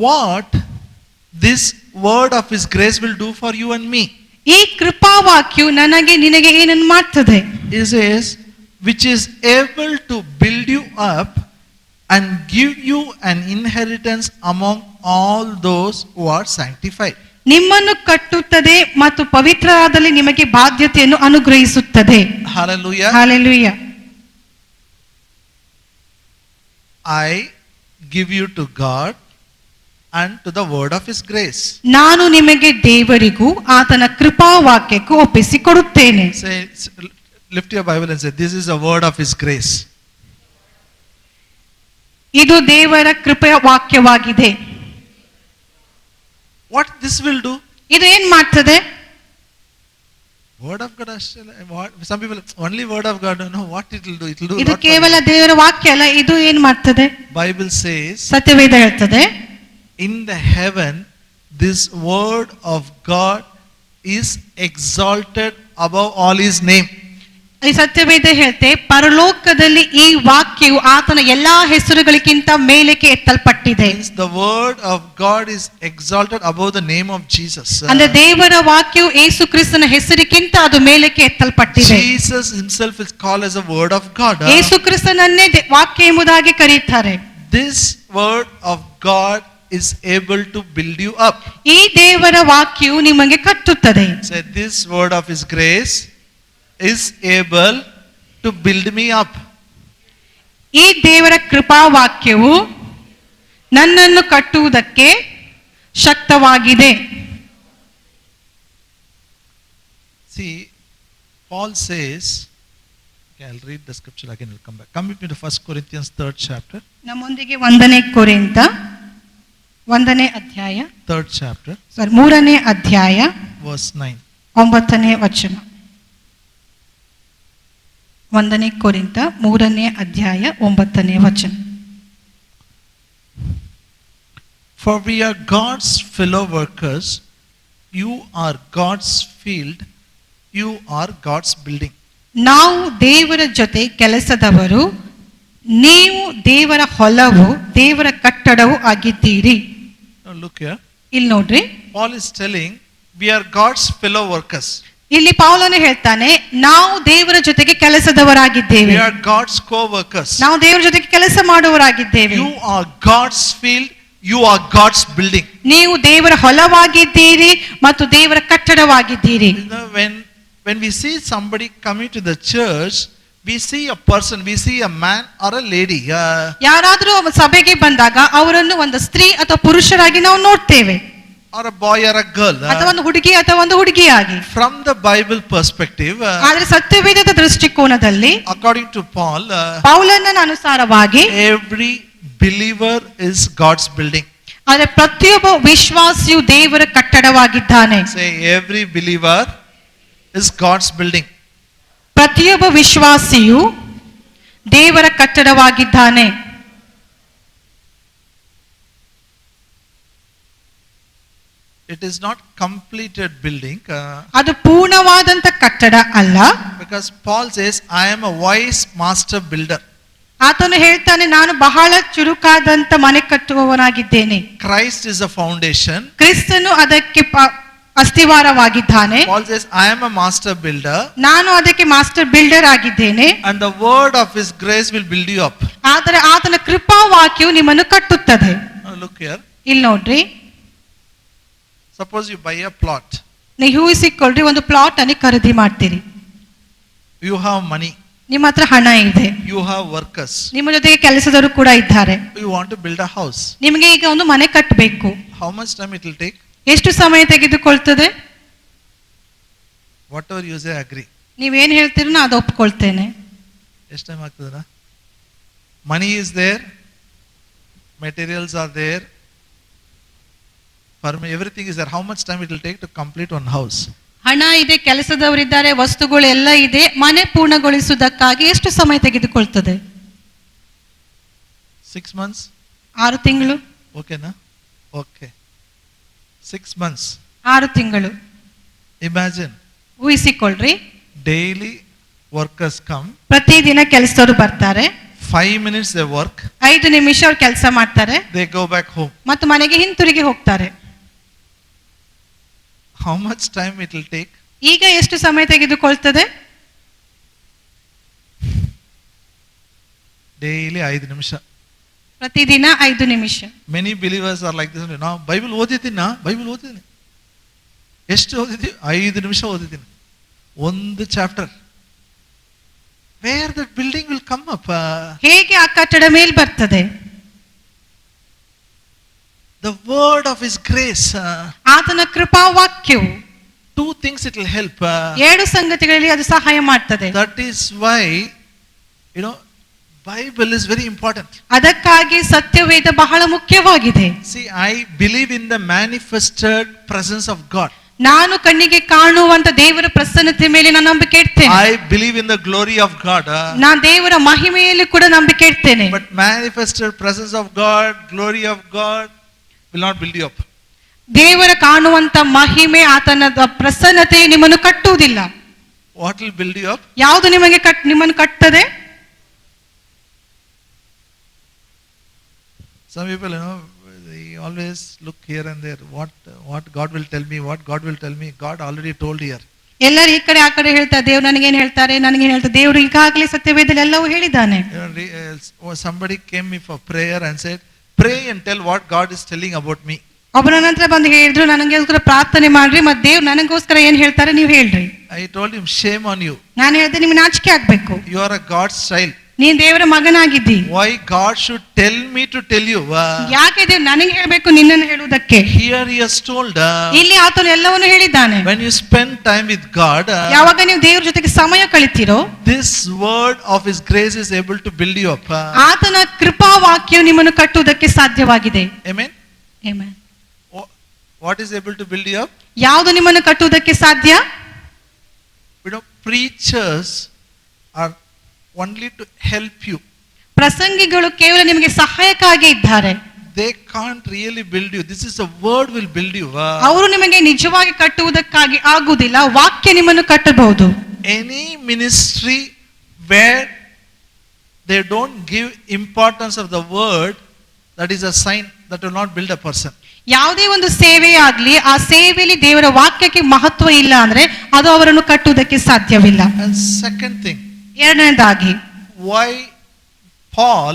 A: What this word of his grace will do for you and me?
B: ಈ ಕೃಪಾ ವಾಕ್ಯವು ನನಗೆ ನಿನಗೆ ಏನನ್ನು ಮಾಡ್ತದೆ?
A: It says, which is able to build you up and give you an inheritance among all those who are sanctified.
B: ನಿಮ್ಮನ್ನು ಕಟ್ಟುತ್ತದೆ ಮತ್ತು ಪವಿತ್ರರಾದಲ್ಲಿ ನಿಮಗೆ ಬಾಧ್ಯತೆಯನ್ನು ಅನುಗ್ರಹಿಸುತ್ತದೆ.
A: Hallelujah.
B: Hallelujah.
A: I give you to God and to the word of his grace.
B: ನಾನು ನಿಮಗೆ ದೇವರಿಗೂ ಆತನ ಕೃಪಾ ವಾಕ್ಯಕ್ಕೂ ಒಪ್ಪಿಸಿಕೊಡುತ್ತೇನೆ.
A: Say, lift your Bible and say, this is a word of his grace.
B: ಇದು ದೇವರ ಕೃಪೆಯ ವಾಕ್ಯವಾಗಿದೆ.
A: What this will do?
B: ಇದು ಏನ್ ಮಾಡ್ತದೆ?
A: Word of God. Some people only word of God. No, what it will do? It will do.
B: ಇದು ಕೇವಲ ದೇವರ ವಾಕ್ಯ ಅಲ್ಲ, ಇದು ಏನ್ ಮಾಡ್ತದೆ?
A: Bible says,
B: ಸತ್ಯವೇದ ಹೇಳ್ತದೆ,
A: in the heaven this word of God is exalted above all his name.
B: ಈ ಸತ್ಯವೇದ ಹೇಳ್ತೆ, ಪರಲೋಕದಲ್ಲಿ ಈ ವಾಕ್ಯವು ಆತನ ಎಲ್ಲಾ ಹೆಸರುಗಳಿಗಿಂತ ಮೇಲಕ್ಕೆ ಎತ್ತಲ್ಪಟ್ಟಿದೆ.
A: The word of God is exalted above the name of Jesus.
B: ಅಂದ್ರೆ ದೇವರ ವಾಕ್ಯವು ಯೇಸು ಕ್ರಿಸ್ತನ ಹೆಸರಿಗಿಂತ ಅದು ಮೇಲಕ್ಕೆ ಎತ್ತಲ್ಪಟ್ಟಿದೆ.
A: Jesus himself is called as a word of God.
B: ಯೇಸು ಕ್ರಿಸ್ತನನ್ನೇ ವಾಕ್ಯ ಎಂಬುದಾಗಿ ಕರೆಯುತ್ತಾರೆ.
A: This word of God is able to build you up.
B: ಈ ದೇವರ ವಾಕ್ಯವು ನಿಮಗೆ ಕಟ್ಟುತ್ತದೆ.
A: Say, this word of His grace is able to build me up.
B: ಈ ದೇವರ ಕೃಪಾ ವಾಕ್ಯವು ನನ್ನನ್ನು ಕಟ್ಟುವುದಕ್ಕೆ ಶಕ್ತವಾಗಿದೆ.
A: See, Paul says, okay, I'll read the scripture again, we'll come back. Come with me to 1 Corinthians 3rd chapter.
B: ನಮ್ಮೊಂದಿಗೆ 1ನೇ ಕೊರಿಂಥ 1ನೇ ಅಧ್ಯಾಯ
A: 3rd chapter,
B: 3ನೇ ಅಧ್ಯಾಯ
A: verse 9.
B: 9ನೇ ವಚನ. 1ನೇ ಕೊರಿಂಥ 3ನೇ ಅಧ್ಯಾಯ 9ನೇ ವಚನ.
A: For we are God's fellow workers, you are God's field, you are God's building.
B: ನಾವು ದೇವರ ಜೊತೆ ಕೆಲಸದವರು, ನೀವು ದೇವರ ಹೊಲವು, ದೇವರ ಕಟ್ಟಡವು ಆಗಿದ್ದೀರಿ.
A: Now look here.
B: ಇಲ್ಲಿ ನೋಡ್ರಿ,
A: Paul is telling, we are God's fellow workers.
B: ಇಲ್ಲಿ ಪೌಲನು ಹೇಳ್ತಾನೆ, ನಾವು ದೇವರ ಜೊತೆಗೆ ಕೆಲಸದವರಾಗಿದ್ದೇವೆ.
A: We are God's co-workers.
B: ನಾವು ದೇವರ ಜೊತೆಗೆ ಕೆಲಸ ಮಾಡುವವರಾಗಿದ್ದೇವೆ.
A: You are God's field, you are God's building.
B: ನೀವು ದೇವರ ಹೊಲವಾಗಿದ್ದೀರಿ ಮತ್ತು ದೇವರ ಕಟ್ಟಡವಾಗಿದ್ದೀರಿ.
A: You know, when we see somebody coming to the church, we see a person, we see a man or a lady.
B: ಯಾರಾದರೂ ಸಭೆಗೆ ಬಂದಾಗ ಅವರನ್ನು ಒಂದು ಸ್ತ್ರೀ ಅಥವಾ ಪುರುಷರಾಗಿ ನಾವು ನೋಡ್ತೇವೆ,
A: or a boy or a girl.
B: ಅಥವಾ ಒಂದು ಹುಡುಗಿ ಅಥವಾ ಒಂದು ಹುಡುಗಿಯಾಗಿ.
A: From the Bible perspective,
B: ಆದರೆ ಸತ್ಯವೇದದ ದೃಷ್ಟಿಕೋನದಲ್ಲಿ,
A: according to Paul,
B: ಪೌಲನ ಅನುಸಾರವಾಗಿ
A: every believer is God's building.
B: ಆದರೆ ಪ್ರತಿಯೊಬ್ಬ ವಿಶ್ವಾಸಿಯು ದೇವರ ಕಟ್ಟಡವಾಗಿದ್ದಾನೆ.
A: Say, every believer is God's building.
B: ಪ್ರತಿಯೊಬ್ಬ ವಿಶ್ವಾಸಿಯು ದೇವರ ಕಟ್ಟಡವಾಗಿದ್ದಾನೆ.
A: It is not completed building,
B: ಅದು ಪೂರ್ಣವಾದಂತ ಕಟ್ಟಡ ಅಲ್ಲ.
A: because Paul says, I am a wise master builder.
B: ಆತನು ಹೇಳ್ತಾನೆ, ನಾನು ಬಹಳ ಚುರುಕಾದಂತ ಮನೆ ಕಟ್ಟುವವನಾಗಿದ್ದೇನೆ.
A: Christ is a foundation.
B: ಕ್ರಿಸ್ತನು ಅದಕ್ಕೆ ಅಸ್ತಿವಾರವಾಗಿದ್ದಾನೆ.
A: Paul says, I am a master builder.
B: ನಾನು ಅದಕ್ಕೆ ಮಾಸ್ಟರ್ ಬಿಲ್ಡರ್ ಆಗಿದ್ದೇನೆ.
A: And the word of His grace will build you up.
B: ಆದರೆ ಆತನ ಕೃಪಾ ವಾಕ್ಯವು ನಿಮ್ಮನ್ನು ಕಟ್ಟುತ್ತದೆ.
A: Now look here.
B: ಇಲ್ಲಿ ನೋಡ್ರಿ,
A: Suppose you buy a plot.
B: ನೀವು ಊಹಿಸಿಕೊಳ್ಳ್ರಿ, ಒಂದು ಪ್ಲಾಟ್ ಅನ್ನು ಖರೀದಿ ಮಾಡ್ತೀರಿ.
A: You have money.
B: ನಿಮ್ಮ ಹತ್ರ ಹಣ ಇದೆ,
A: You have workers.
B: ನಿಮ್ಮ ಜೊತೆಗೆ ಕೆಲಸದವರು ಕೂಡ ಇದ್ದಾರೆ.
A: You want to build a house.
B: ನಿಮಗೆ ಈಗ ಒಂದು ಮನೆ ಕಟ್ಟಬೇಕು.
A: How much time it will take?
B: ಎಷ್ಟು ಸಮಯ ತೆಗೆದುಕೊಳ್ತದೆ?
A: Whatever you say, agree.
B: ನೀವೇನು ಹೇಳ್ತೀರೋ ನಾ ಅದು ಒಪ್ಕೊಳ್ತೇನೆ.
A: ಎಷ್ಟು ಟೈಮ್ ಆಗ್ತದ? Money is there, materials are there, everything is there. How much time it will take to complete one house?
B: ಹಣ ಇದೆ, ಕೆಲಸದವರಿದ್ದಾರೆ, ವಸ್ತುಗಳು ಎಲ್ಲ ಇದೆ. ಮನೆ ಪೂರ್ಣಗೊಳಿಸುವುದಕ್ಕಾಗಿ ಎಷ್ಟು ಸಮಯ ತೆಗೆದುಕೊಳ್ತದೆ?
A: 6 months?
B: 6 ತಿಂಗಳು.
A: ಓಕೆನಾ? Okay, 6 months.
B: 6 ತಿಂಗಳು.
A: Imagine.
B: ಊಹಿಸಿಕೊಳ್ಳ್ರಿ,
A: Daily workers come.
B: ಪ್ರತಿದಿನ ಕೆಲಸದವರು ಬರ್ತಾರೆ.
A: 5 minutes they work.
B: 5 ನಿಮಿಷ ಅವ್ರು ಕೆಲಸ ಮಾಡ್ತಾರೆ,
A: They go back home.
B: ಮತ್ತು ಮನೆಗೆ ಹಿಂತಿರುಗಿ ಹೋಗ್ತಾರೆ.
A: How much time it will take?
B: ಈಗ ಎಷ್ಟು ಸಮಯ ತೆಗೆದುಕೊಳ್ತದೆ?
A: Daily 5 ನಿಮಿಷ.
B: ಪ್ರತಿದಿನ 5 ನಿಮಿಷ.
A: Many believers are like this. ನಾವು ಬೈಬಲ್ ಓದಿದ್ದೀನಿ, ಬೈಬಲ್ ಓದಿದ್ದೀನಿ. ಎಷ್ಟು ಓದಿದ್ದೀವಿ? 5 ನಿಮಿಷ ಓದಿದ್ದೀನಿ, ಒಂದು chapter. Where the building will come up?
B: ಹೇಗೆ ಆ ಕಟ್ಟಡ ಮೇಲ್ ಬರ್ತದೆ?
A: The word of His grace.
B: ಆತನ ಕೃಪಾ ವಾಕ್ಯವು
A: 2 things it will help.
B: 7 ಸಂಗತಿಗಳಲ್ಲಿ ಅದು ಸಹಾಯ ಮಾಡ್ತದೆ.
A: That is why, Bible is very important.
B: ಅದಕ್ಕಾಗಿ ಸತ್ಯವೇದ ಬಹಳ ಮುಖ್ಯವಾಗಿದೆ.
A: See, I believe in the manifested presence of God.
B: ನಾನು ಕಣ್ಣಿಗೆ ಕಾಣುವಂತ ದೇವರ ಪ್ರಸನ್ನತೆ ಮೇಲೆ ನಾನು ನಂಬಿಕೆ ಇಡ್ತೇನೆ.
A: I believe in the glory of God.
B: ನಾನು ದೇವರ ಮಹಿಮೆಯಲ್ಲಿ ಕೂಡ ನಂಬಿಕೆ ಇಡ್ತೇನೆ.
A: But manifested presence of God, glory of God will not build you up.
B: ದೇವರ ಕಾಣುವಂತ ಮಹಿಮೆ, ಆತನ ಪ್ರಸನ್ನತೆ ನಿಮ್ಮನ್ನು ಕಟ್ಟುವುದಿಲ್ಲ.
A: What will build you up?
B: ಯಾವುದು ನಿಮ್ಮನ್ನು ಕಟ್ಟುತ್ತದೆ?
A: Some people, they always look here and there. What God will tell me, what God will tell me. God already told here.
B: ಎಲ್ಲರೂ ಈ ಕಡೆ ಆ ಕಡೆ ಹೇಳ್ತಾರೆ, ದೇವ್ರು ನನಗೇನು ಹೇಳ್ತಾರೆ, ನನಗೇನು ಹೇಳ್ತಾರೆ. ದೇವರು ಈಗಾಗಲೇ ಸತ್ಯವೇದದಲ್ಲಿ ಎಲ್ಲವೂ ಹೇಳಿದ್ದಾನೆ.
A: Somebody came me for prayer and said, pray and tell what God is telling about me.
B: ಒಬ್ಬರ ನಂತರ ಬಂದು ಹೇಳಿದ್ರು, ನನಗೋಸ್ಕರ ಪ್ರಾರ್ಥನೆ ಮಾಡ್ರಿ, ಮತ್ತೆ ದೇವ್ರು ನನಗೋಸ್ಕರ ಏನ್ ಹೇಳ್ತಾರೆ ನೀವು ಹೇಳ್ರಿ.
A: I told him, shame on you.
B: ನಾನು ಹೇಳಿದೆ, ನಿಮ್ಗೆ ನಾಚಿಕೆ ಆಗ್ಬೇಕು,
A: You are a God's child.
B: ನೀನ್ ದೇವರ ಮಗನಾಗಿದ್ದಿ.
A: Why God should tell me to tell you?
B: ಯಾಕೆ ದೇವ್ರು ನನಗೆ ಹೇಳ್ಬೇಕು ನಿನ್ನನ್ನು ಹೇಳುವುದಕ್ಕೆ?
A: Here he has told.
B: ಇಲ್ಲಿ ಆತನು ಎಲ್ಲವನ್ನೂ ಹೇಳಿದ್ದಾನೆ.
A: When you spend time with God,
B: ಯಾವಾಗ ನೀವು ದೇವರ ಜೊತೆಗೆ ಸಮಯ ಕಳಿತೀರೋ,
A: this word of his grace is able to build you up.
B: ಆತನ ಕೃಪಾ ವಾಕ್ಯವು ನಿಮ್ಮನ್ನು ಕಟ್ಟುವುದಕ್ಕೆ ಸಾಧ್ಯವಾಗಿದೆ.
A: Amen.
B: Amen.
A: What is able to build you up?
B: ಯಾವುದು ನಿಮ್ಮನ್ನು ಕಟ್ಟುವುದಕ್ಕೆ ಸಾಧ್ಯ?
A: Preachers are only to help you.
B: ಪ್ರಸಂಗಿಗಳು ಕೇವಲ ನಿಮಗೆ ಸಹಾಯಕ್ಕಾಗಿ ಇದ್ದಾರೆ.
A: They can't really build you. This is a word will build you.
B: ಅವರು ನಿಮಗೆ ನಿಜವಾಗಿ ಕಟ್ಟುವುದಕ್ಕಾಗಿ ಆಗುವುದಿಲ್ಲ, ವಾಕ್ಯ ನಿಮ್ಮನ್ನು ಕಟ್ಟಬಹುದು.
A: Any ministry where they don't give importance of the word, that is a sign that will not build a person.
B: ಯಾವುದೇ ಒಂದು ಸೇವೆ ಆಗ್ಲಿ, ಆ ಸೇವೆಯಲ್ಲಿ ದೇವರ ವಾಕ್ಯಕ್ಕೆ ಮಹತ್ವ ಇಲ್ಲ ಅಂದ್ರೆ ಅದು ಅವರನ್ನು ಕಟ್ಟುವುದಕ್ಕೆ ಸಾಧ್ಯವಿಲ್ಲ.
A: And second thing,
B: ಎರಡನೇದಾಗಿ,
A: why Paul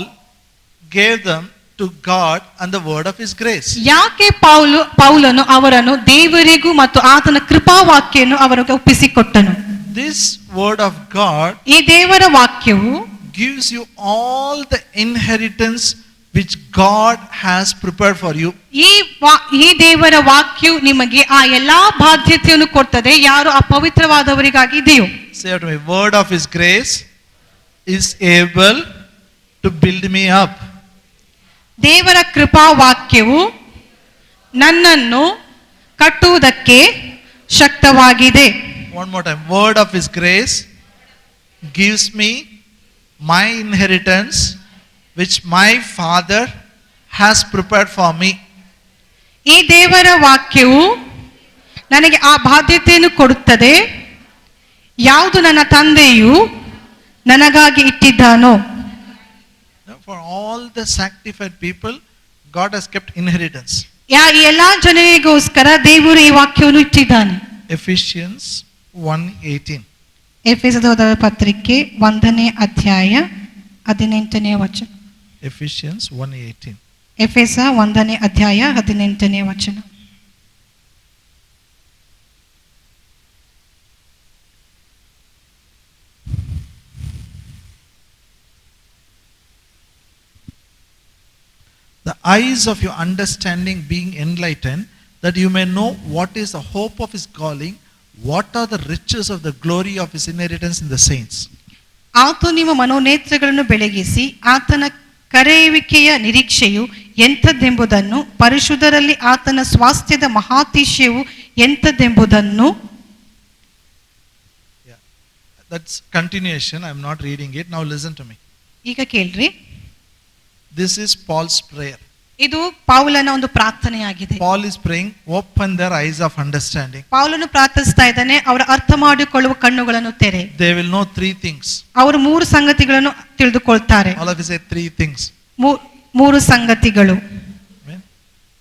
A: gave them to God and the word of his grace.
B: ಯಾಕೆ ಪೌಲನು ಅವರನ್ನು ದೇವರಿಗೂ ಮತ್ತು ಆತನ ಕೃಪಾ ವಾಕ್ಯವನ್ನು ಅವರಿಗೆ ಒಪ್ಪಿಸಿಕೊಟ್ಟನು?
A: This word of God
B: ಈ ದೇವರ ವಾಕ್ಯವು
A: gives you all the inheritance which God has prepared for you.
B: ಈ ದೇವರ ವಾಕ್ಯವು ನಿಮಗೆ ಆ ಎಲ್ಲಾ ಬಾಧ್ಯತೆಯನ್ನು ಕೊಡ್ತದೆ, ಯಾರು ಅಪವಿತ್ರವಾದವರಿಗಾಗಿ ಇದೆಯೋ.
A: Say to me, word of his grace is able to build me up.
B: ದೇವರ ಕೃಪಾ ವಾಕ್ಯವು ನನ್ನನ್ನು ಕಟ್ಟುವುದಕ್ಕೆ ಶಕ್ತವಾಗಿದೆ.
A: One more time, word of his grace gives me my inheritance which my father has prepared for me.
B: ಈ ದೇವರ ವಾಕ್ಯವು ನನಗೆ ಆ ಬಾಧ್ಯತೆಯನ್ನು ಕೊಡುತ್ತದೆ, ಯಾವುದು ನನ್ನ ತಂದೆಯು ನನಗಾಗಿ ಇಟ್ಟಿದ್ದಾನೋ.
A: For all the sanctified people, God has kept inheritance.
B: ಈ ಎಲ್ಲಾ ಜನರಿಗೋಸ್ಕರ ದೇವರು ಈ ವಾಕ್ಯವನ್ನು ಇಟ್ಟಿದ್ದಾನೆ.
A: Ephesians 1:18.
B: ಎಫೆಸದವರ ಪತ್ರಿಕೆ 1ನೇ ಅಧ್ಯಾಯ 18ನೇ ವಚನ.
A: Ephesians 1:18.
B: ಎಫೆಸ 1ನೇ ಅಧ್ಯಾಯ 18ನೇ ವಚನ.
A: The eyes of your understanding being enlightened, that you may know what is the hope of his calling, what are the riches of the glory of his inheritance in the saints.
B: ಆತನು ನಿಮ್ಮ ಮನೋನೇತ್ರಗಳನ್ನು ಬೆಳಗಿಸಿ ಆತನ ಕರೆಯುವಿಕೆಯ ನಿರೀಕ್ಷೆಯು ಎಂಥದ್ದೆಂಬುದನ್ನು, ಪರಿಶುದ್ಧರಲ್ಲಿ ಆತನ ಸ್ವಾಸ್ಥ್ಯದ ಮಹಾತಿಶಯವು ಎಂಥದ್ದೆಂಬುದನ್ನು.
A: That's continuation. I'm not reading it. Now listen to me.
B: ಈಗ ಕೇಳ್ರಿ,
A: This is Paul's prayer.
B: ಇದು ಪೌಲನ ಒಂದು ಪ್ರಾರ್ಥನೆಯಾಗಿದೆ.
A: Paul is praying, open their eyes of understanding.
B: ಪೌಲನು ಪ್ರಾರ್ಥಿಸ್ತಾ ಇದ್ದಾನೆ, ಅವರ ಅರ್ಥ ಮಾಡಿಕೊಳ್ಳುವ ಕಣ್ಣುಗಳನ್ನು ತೆರೆ.
A: They will know three things.
B: ಅವರು ಮೂರು ಸಂಗತಿಗಳನ್ನು ತಿಳಿದುಕೊಳ್ತಾರೆ.
A: All of you say three things.
B: ಮೂರು ಸಂಗತಿಗಳು.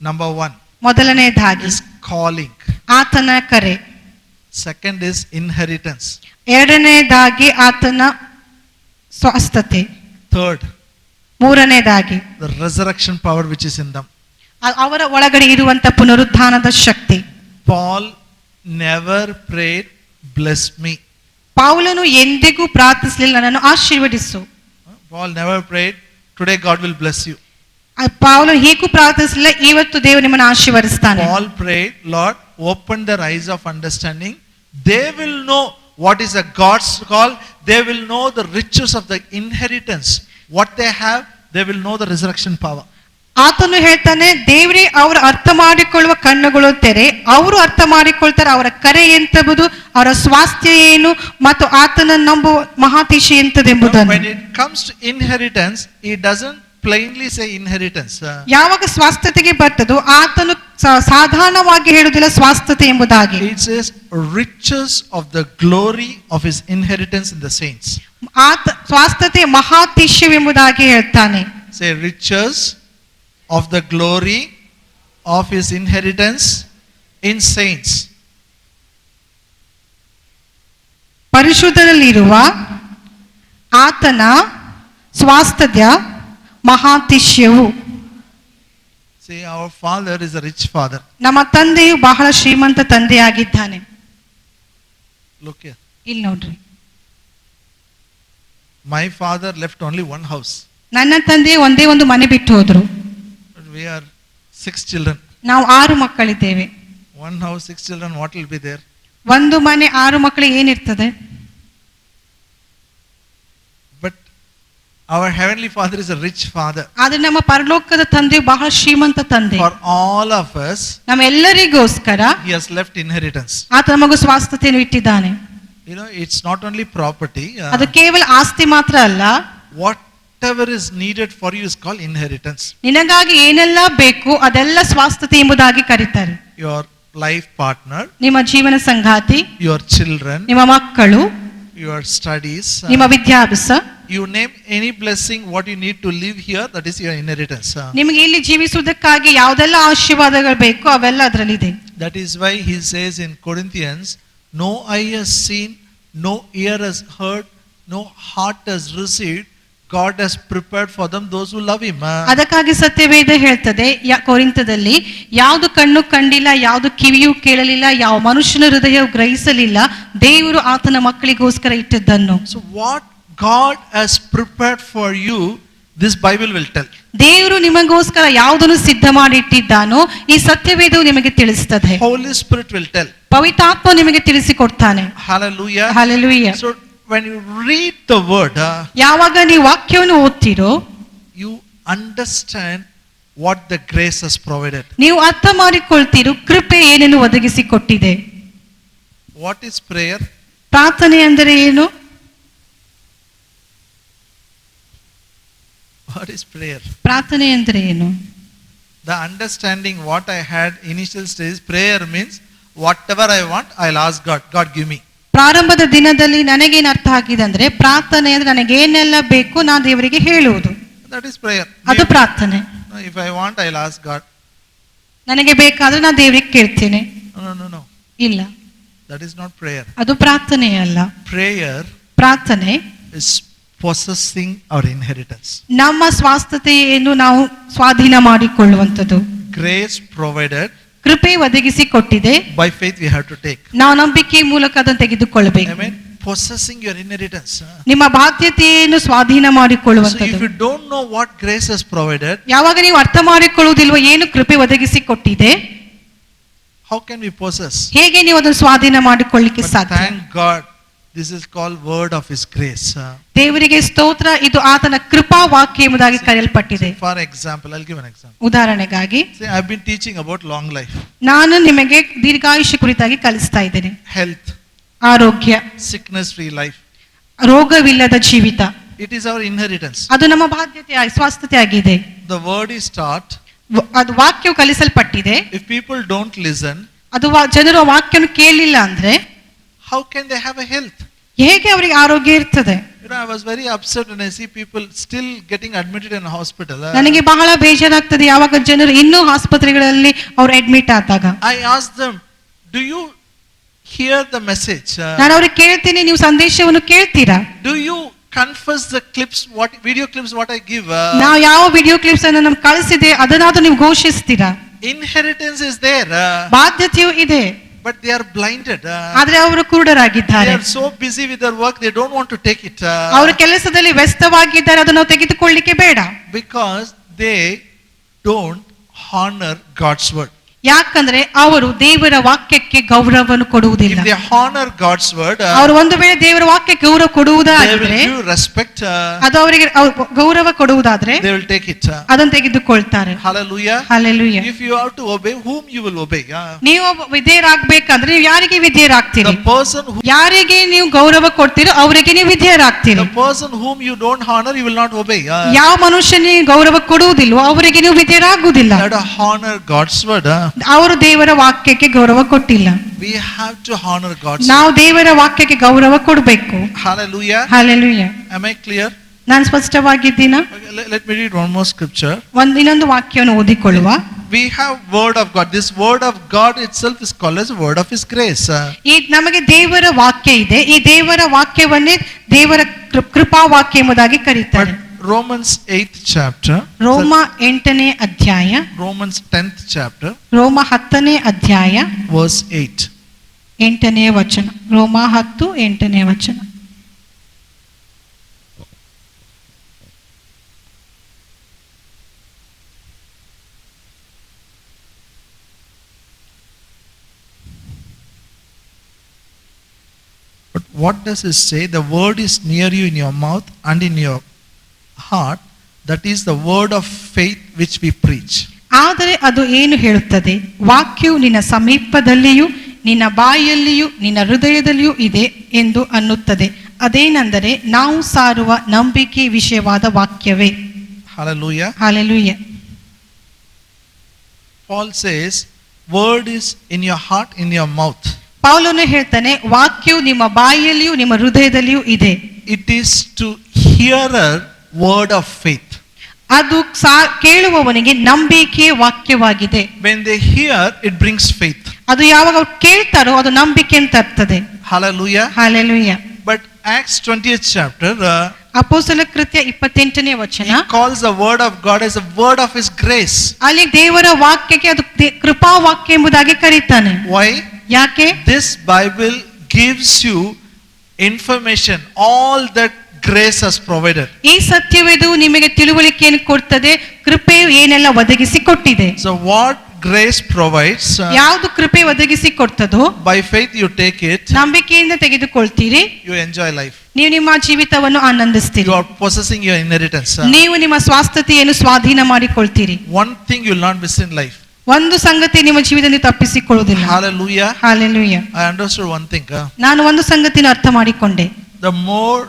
A: Number one,
B: ಮೊದಲನೇದಾಗಿ
A: is calling.
B: ಆತನ ಕರೆ.
A: Second is inheritance.
B: ಎರಡನೇದಾಗಿ ಆತನ ಸ್ವಾಸ್ಥ್ಯತೆ.
A: Third,
B: ಮೂರನೇದಾಗಿ
A: the resurrection power which is in them.
B: ಅವರ ಒಳಗಡೆ ಇರುವಂತ ಪುನರುತ್ಥಾನದ ಶಕ್ತಿ.
A: Paul never prayed, bless me.
B: ಪೌಲನು ಎಂದಿಗೂ ಪ್ರಾರ್ಥಿಸಲಿಲ್ಲ, ನನ್ನನ್ನು ಆಶೀರ್ವದಿಸು.
A: Paul never prayed, today God will bless you.
B: ಪೌಲನು ಹೀಗೂ ಪ್ರಾರ್ಥಿಸಲಿಲ್ಲ, ಇವತ್ತು ದೇವರು ನಿಮ್ಮನ್ನು ಆಶೀರ್ವದಿಸ್ತಾನೆ.
A: Paul prayed, Lord, open their eyes of understanding. They will know what is a God's call. They will know the riches of the inheritance. What they have, they will know the resurrection power.
B: ಆತನು ಹೇಳ್ತಾನೆ, ದೇವರೇ ಅವರ ಅರ್ಥ ಮಾಡಿಕೊಳ್ಳುವ ಕಣ್ಣುಗಳು ತೆರೆ, ಅವರು ಅರ್ಥ ಮಾಡಿಕೊಳ್ತಾರೆ ಅವರ ಕರೆ ಎಂತಬಹುದು, ಅವರ ಸ್ವಾಸ್ಥ್ಯ ಏನು ಮತ್ತು ಆತನ ನಂಬುವ ಮಹಾತಿಶಯ ಎಂತದೆಂಬುದನ್ನು.
A: When it comes to inheritance, he doesn't plainly say inheritance.
B: ಯಾವಾಗ ಸ್ವಾಸ್ಥ್ಯತೆಗೆ ಬರ್ತದೋ ಆತನು ಸಾಧಾರಣವಾಗಿ ಹೇಳುವುದಿಲ್ಲ ಸ್ವಾಸ್ಥ್ಯತೆ ಎಂಬುದಾಗಿ.
A: It says riches of the glory of his inheritance in the saints.
B: ಸ್ವಾಸ್ಥ್ಯತೆ ಮಹಾತಿಶಯವೆಂಬುದಾಗಿ ಹೇಳ್ತಾನೆ.
A: Say riches of the glory of his inheritance in saints.
B: ಪರಿಶುದ್ಧರಲ್ಲಿರುವ ಆತನ ಸ್ವಾಸ್ಥ್ಯದ ಮಹಾತಿಶಯವು.
A: See, our father is a rich father.
B: ನಮ್ಮ ತಂದೆಯು ಬಹಳ ಶ್ರೀಮಂತ ತಂದೆಯಾಗಿದ್ದಾನೆ.
A: Look here.
B: ಇಲ್ಲಿ ನೋಡ್ರಿ,
A: My father left only one house.
B: ನನ್ನ ತಂದೆ ಒಂದೇ ಒಂದು ಮನೆ ಬಿಟ್ಟು ಹೋದ್ರು.
A: But we are 6 children.
B: ನಾವು 6 ಮಕ್ಕಳಿದ್ದೇವೆ.
A: One house, 6 children, what will be there?
B: ಒಂದು ಮನೆ 6 ಮಕ್ಕಳಿಗೆ ಏನಿರ್ತದೆ?
A: But our heavenly father is a rich father.
B: ಆದ್ರೆ ನಮ್ಮ ಪರಲೋಕದ ತಂದೆಯು ಬಹಳ ಶ್ರೀಮಂತ ತಂದೆ.
A: For all of us,
B: ನಮ್ಮೆಲ್ಲರಿಗೋಸ್ಕರ
A: he has left inheritance.
B: ಆತ ನಮಗೂ ಸ್ವಾಸ್ಥ್ಯತೆಯನ್ನು ಇಟ್ಟಿದ್ದಾನೆ.
A: You know, it's not only property.
B: ಅದು ಕೇವಲ ಆಸ್ತಿ ಮಾತ್ರ ಅಲ್ಲ,
A: Whatever is needed for you is called inheritance.
B: ನಿನಗಾಗಿ ಏನೆಲ್ಲ ಬೇಕು ಅದೆಲ್ಲ ಸ್ವಾಸ್ಥ್ಯತೆ ಎಂಬುದಾಗಿ ಕರೀತಾರೆ.
A: Your life partner,
B: ನಿಮ್ಮ ಜೀವನ ಸಂಗಾತಿ,
A: your children,
B: ನಿಮ್ಮ ಮಕ್ಕಳು,
A: your studies,
B: ನಿಮ್ಮ ವಿದ್ಯಾಭ್ಯಾಸ,
A: you name any blessing what you need to live here, that is your inheritance.
B: ನಿಮಗೆ ಇಲ್ಲಿ ಜೀವಿಸುವುದಕ್ಕಾಗಿ ಯಾವುದೆಲ್ಲ ಆಶೀರ್ವಾದಗಳು ಬೇಕು ಅವೆಲ್ಲ ಅದರಲ್ಲಿದೆ.
A: That is why he says in Corinthians, no eye has seen, no ear has heard, no heart has received, God has prepared for them those who love him.
B: ಅದಕ್ಕಾಗಿ ಸತ್ಯವೇದ ಹೇಳ್ತದೆ ಕೊರಿಂಥದಲ್ಲಿ, ಯಾವುದು ಕಣ್ಣು ಕಂಡಿಲ್ಲ, ಯಾವುದು ಕಿವಿಯೂ ಕೇಳಲಿಲ್ಲ, ಯಾವ ಮನುಷ್ಯನ ಹೃದಯವು ಗ್ರಹಿಸಲಿಲ್ಲ, ದೇವರು ಆತನ ಮಕ್ಕಳಿಗೋಸ್ಕರ ಇಟ್ಟದ್ದನ್ನು.
A: So what God has prepared for you, this Bible will tell.
B: ದೇವರು ನಿಮಗೋಸ್ಕರ ಯಾವುದನ್ನು ಸಿದ್ಧ ಮಾಡಿಟ್ಟಿದ್ದಾನೋ ಈ ಸತ್ಯವೇದವು ನಿಮಗೆ ತಿಳಿಸುತ್ತದೆ.
A: Holy Spirit will tell.
B: ಪವಿತ್ರಾತ್ಮ ನಿಮಗೆ ತಿಳಿಸಿಕೊಡ್ತಾನೆ.
A: Hallelujah.
B: Hallelujah.
A: So when you read the word,
B: ಯಾವಾಗ ನೀವು ವಾಕ್ಯವನ್ನು ಓದ್ತೀರೋ
A: you understand what the grace has provided.
B: ನೀವು ಅರ್ಥ ಮಾಡಿಕೊಳ್ತೀರೋ ಕೃಪೆ ಏನನ್ನು ಒದಗಿಸಿಕೊಟ್ಟಿದೆ.
A: What is prayer?
B: ಪ್ರಾರ್ಥನೆ ಅಂದರೆ ಏನು?
A: What is prayer?
B: ಪ್ರಾರ್ಥನೆ ಅಂದರೆ ಏನು?
A: The understanding what I had initial stage, prayer means whatever I want, I'll ask God. God give me.
B: ಪ್ರಾರಂಭದ ದಿನದಲ್ಲಿ ನನಗೇನು ಅರ್ಥ ಆಗಿದೆ ಅಂದ್ರೆ, ಪ್ರಾರ್ಥನೆ ಅಂದ್ರೆ ನನಗೇನೆಲ್ಲ ಬೇಕು ನಾನು ದೇವರಿಗೆ ಹೇಳುವುದು.
A: That is prayer.
B: ಅದು ಪ್ರಾರ್ಥನೆ.
A: If I want, I'll ask God.
B: ನನಗೆ ಬೇಕಾದ್ರೆ ನಾನು ದೇವರಿಗೆ ಕೇಳ್ತೇನೆ.
A: No.
B: ಇಲ್ಲ,
A: That is not prayer.
B: ಅದು ಪ್ರಾರ್ಥನೆ ಅಲ್ಲ.
A: Prayer
B: ಪ್ರಾರ್ಥನೆ
A: is possessing our inheritance.
B: ನಮ್ಮ ಸ್ವಾಸ್ಥ್ಯತೆಯನ್ನು ನಾವು ಸ್ವಾಧೀನ ಮಾಡಿಕೊಳ್ಳುವಂಥದ್ದು.
A: Grace provided,
B: ಕೃಪೆ ಒದಗಿಸಿ ಕೊಟ್ಟಿದೆ,
A: by faith we have to take.
B: ನಾವು ನಂಬಿಕೆ ಮೂಲಕ ಅದನ್ನು ತೆಗೆದುಕೊಳ್ಳಬೇಕು.
A: Amen. Possessing your inheritance.
B: ನಿಮ್ಮ ಬಾಧ್ಯತೆಯನ್ನು ಸ್ವಾಧೀನ
A: So if
B: ಮಾಡಿಕೊಳ್ಳುವಂಥದ್ದು.
A: you don't know what grace has provided,
B: ಯಾವಾಗ ನೀವು ಅರ್ಥ ಮಾಡಿಕೊಳ್ಳುವುದಿಲ್ವೋ ಏನು ಕೃಪೆ ಒದಗಿಸಿ ಕೊಟ್ಟಿದೆ,
A: how can we possess?
B: ಹೇಗೆ ನೀವು ಅದನ್ನು ಸ್ವಾಧೀನ ಮಾಡಿಕೊಳ್ಳಿಕ್ಕೆ
A: But
B: ಸಾಧ್ಯ?
A: thank God, this is called word of his grace.
B: ದೇವರಿಗೆ ಸ್ತೋತ್ರ, ಇದು ಆತನ ಕೃಪಾ ವಾಕ್ಯ ಎಂಬುದಾಗಿ ಕರೆಯಲ್ಪಟ್ಟಿದೆ.
A: For example, I'll give an example.
B: ಉದಾಹರಣೆಗಾಗಿ,
A: See, I've been teaching about long life,
B: ನಾನು ನಿಮಗೆ ದೀರ್ಘಾಯುಷ್ಯ ಕುರಿತಾಗಿ ಕಲಿಸ್ತಾ ಇದ್ದೇನೆ.
A: health,
B: ಆರೋಗ್ಯ,
A: sickness free life.
B: ರೋಗವಿಲ್ಲದ ಜೀವಿತ,
A: It is our inheritance.
B: ಅದು ನಮ್ಮ ಬಾಧ್ಯತೆ ಸ್ವಾಸ್ಥ್ಯತೆ ಆಗಿದೆ.
A: The word is taught.
B: ಅದು ವಾಕ್ಯವು ಕಲಿಸಲ್ಪಟ್ಟಿದೆ.
A: If people don't listen,
B: ಅದು ಜನರು ಆ ವಾಕ್ಯವನ್ನು ಕೇಳಲಿಲ್ಲ ಅಂದ್ರೆ
A: how can they have a health?
B: ಹೇಗೆ ಅವರಿಗೆ ಆರೋಗ್ಯ ಇರ್ತದೆ?
A: You know, I was very upset when I see people still getting admitted in a hospital.
B: ನನಗೆ ಬಹಳ ಬೇಜಾರಾಗ್ತದೆ ಯಾವಾಗ ಜನರು ಇನ್ನೂ ಆಸ್ಪತ್ರೆಗಳಲ್ಲಿ ಅವರು ಅಡ್ಮಿಟ್ ಆದಾಗ.
A: I asked them, do you hear the message?
B: ನಾನು ಅವ್ರಿಗೆ ಕೇಳ್ತೀನಿ, ನೀವು ಸಂದೇಶವನ್ನು ಕೇಳ್ತೀರಾ?
A: Do you confess the clips, video clips what I give?
B: ನಾವು ಯಾವ ವಿಡಿಯೋ ಕ್ಲಿಪ್ಸ್ ಅನ್ನು ನಮ್ಗೆ ಕಳಿಸಿದೆ ಅದನ್ನಾದ್ರೂ ನೀವು ಘೋಷಿಸ್ತೀರಾ?
A: Inheritance is there,
B: ಬಾಧ್ಯತೆಯೂ ಇದೆ,
A: but they are blinded.
B: ಆದ್ರೆ ಅವರು ಕುರುಡರಾಗಿದ್ದಾರೆ.
A: They are so busy with their work, they don't want to take it.
B: ಅವರು ಕೆಲಸದಲ್ಲಿ ವ್ಯಸ್ತವಾಗಿದ್ದಾರೆ, ಅದನ್ನು ತೆಗೆದುಕೊಳ್ಳಿಕ್ಕೆ ಬೇಡ.
A: Because they don't honor God's word.
B: ಯಾಕಂದ್ರೆ ಅವರು ದೇವರ ವಾಕ್ಯಕ್ಕೆ ಗೌರವವನ್ನು ಕೊಡುವುದಿಲ್ಲ.
A: If they honor God's word,
B: ಅವರು ಒಂದು ವೇಳೆ ದೇವರ ವಾಕ್ಯಕ್ಕೆ ಗೌರವ
A: they will
B: ಕೊಡುವುದಾದ್ರೆ,
A: give respect.
B: ಅದು ಅವರಿಗೆ ಗೌರವ ಕೊಡುವುದಾದ್ರೆ
A: They will take it.
B: ಅದನ್ನು ತೆಗೆದುಕೊಳ್ತಾರೆ.
A: Hallelujah.
B: Hallelujah.
A: If you have to obey, whom you will obey?
B: ನೀವು ವಿಧೇಯರಾಗಬೇಕಂದ್ರೆ ನೀವು ಯಾರಿಗೆ ವಿಧೇಯರಾಗ್ತೀರಿ?
A: The person who,
B: ಯಾರಿಗೆ ನೀವು ಗೌರವ ಕೊಡ್ತೀರೋ ಅವರಿಗೆ ನೀವು ವಿಧೇಯರಾಗ್ತೀರಿ.
A: the person whom you don't honor, you will not obey.
B: ಯಾವ ಮನುಷ್ಯನಿಗೆ ಗೌರವ ಕೊಡುವುದಿಲ್ವೋ ಅವರಿಗೆ ನೀವು ವಿಧೇಯರಾಗುವುದಿಲ್ಲ.
A: You have to honor God's word.
B: ಅವರು ದೇವರ ವಾಕ್ಯಕ್ಕೆ ಗೌರವ ಕೊಟ್ಟಿಲ್ಲ.
A: We have to honor God's word.
B: ನಾವು ದೇವರ ವಾಕ್ಯಕ್ಕೆ ಗೌರವ ಕೊಡಬೇಕು.
A: Hallelujah.
B: Hallelujah.
A: Am I clear?
B: ನಾನು ಸ್ಪಷ್ಟವಾಗಿದ್ದೀನ?
A: Okay, let me read one more scripture.
B: ಇನ್ನೊಂದು ವಾಕ್ಯವನ್ನು ಓದಿಕೊಳ್ಳುವ.
A: We have word of God. This word of God itself is called as word of his grace.
B: ಈ ನಮಗೆ ದೇವರ ವಾಕ್ಯ ಇದೆ. ಈ ದೇವರ ವಾಕ್ಯವನ್ನೇ ದೇವರ ಕೃಪಾ ವಾಕ್ಯ ಎಂಬುದಾಗಿ ಕರೀತಾರೆ.
A: Romans 8th chapter.
B: ರೋಮ 8ನೇ ಅಧ್ಯಾಯ,
A: Romans 10th chapter,
B: ರೋಮ 10ನೇ ಅಧ್ಯಾಯ
A: verse 8.
B: 8ನೇ ವಚನ. ರೋಮ 10 8ನೇ ವಚನ.
A: But what does it say? The word is near you in your mouth and in your heart. That is the word of faith which we preach.
B: ಆದರೆ ಅದು ಏನು ಹೇಳುತ್ತದೆ? ವಾಕ್ಯವು ನಿನ್ನ ಸಮೀಪದಲ್ಲಿಯೂ ನಿನ್ನ ಬಾಯಲ್ಲಿಯೂ ನಿನ್ನ ಹೃದಯದಲ್ಲಿಯೂ ಇದೆ ಎಂದು ಅನ್ನುತ್ತದೆ. ಅದೇನೆಂದರೆ ನಾವು ಸಾರುವ ನಂಬಿಕೆ ವಿಷಯವಾದ ವಾಕ್ಯವೇ.
A: Hallelujah.
B: Hallelujah.
A: Paul says, word is in your heart, in your mouth.
B: ಪೌಲನು ಹೇಳ್ತಾನೆ, ವಾಕ್ಯವು ನಿಮ್ಮ ಬಾಯಲ್ಲಿಯೂ ನಿಮ್ಮ ಹೃದಯದಲ್ಲಿಯೂ ಇದೆ.
A: It is to hearer word of faith.
B: ಅದು ಕೇಳುವವನಿಗೆ ನಂಬಿಕೆಯ ವಾಕ್ಯವಾಗಿದೆ.
A: When they hear, it brings faith.
B: ಅದು ಯಾವಾಗ ಅವ್ರು ಕೇಳ್ತಾರೋ ಅದು ನಂಬಿಕೆಯನ್ನು ತರ್ತದೆ.
A: Hallelujah.
B: Hallelujah.
A: But Acts 20th chapter,
B: ಅಪೊಸ್ತಲ ಕೃತ್ಯ 28ನೇ ವಚನ,
A: he calls the word of God as a word of his grace.
B: ಅಲ್ಲಿ ದೇವರ ವಾಕ್ಯಕ್ಕೆ ಅದು ಕೃಪಾ ವಾಕ್ಯ ಎಂಬುದಾಗಿ ಕರೀತಾನೆ.
A: Why?
B: ಯಾಕೆ?
A: This Bible gives you information, all that grace has provided.
B: ಈ ಸತ್ಯವೇದು ನಿಮಗೆ ತಿಳುವಳಿಕೆಯನ್ನು ಕೊಡ್ತದೆ, ಕೃಪೆಯು ಏನೆಲ್ಲ ಒದಗಿಸಿ ಕೊಟ್ಟಿದೆ.
A: So what grace provides,
B: ಯಾವುದು ಕೃಪೆ ಒದಗಿಸಿ ಕೊಡ್ತದೋ
A: by faith you take it,
B: ನಂಬಿಕೆಯಿಂದ ತೆಗೆದುಕೊಳ್ತೀರಿ,
A: you enjoy life.
B: ನೀವು ನಿಮ್ಮ ಜೀವಿತವನ್ನು ಆನಂದಿಸ್ತೀರಿ,
A: You are possessing your inheritance.
B: ನೀವು ನಿಮ್ಮ ಸ್ವಾಸ್ಥ್ಯತೆಯನ್ನು ಸ್ವಾಧೀನ ಮಾಡಿಕೊಳ್ತೀರಿ.
A: One thing you will not miss in life.
B: ಒಂದು ಸಂಗತಿ ನಿಮ್ಮ ಜೀವಿತದಲ್ಲಿ ತಪ್ಪಿಸಿಕೊಳ್ಳುವುದಿಲ್ಲ.
A: Hallelujah.
B: Hallelujah.
A: I understood one thing.
B: ನಾನು ಒಂದು ಸಂಗತಿನ ಅರ್ಥ ಮಾಡಿಕೊಂಡೆ.
A: The more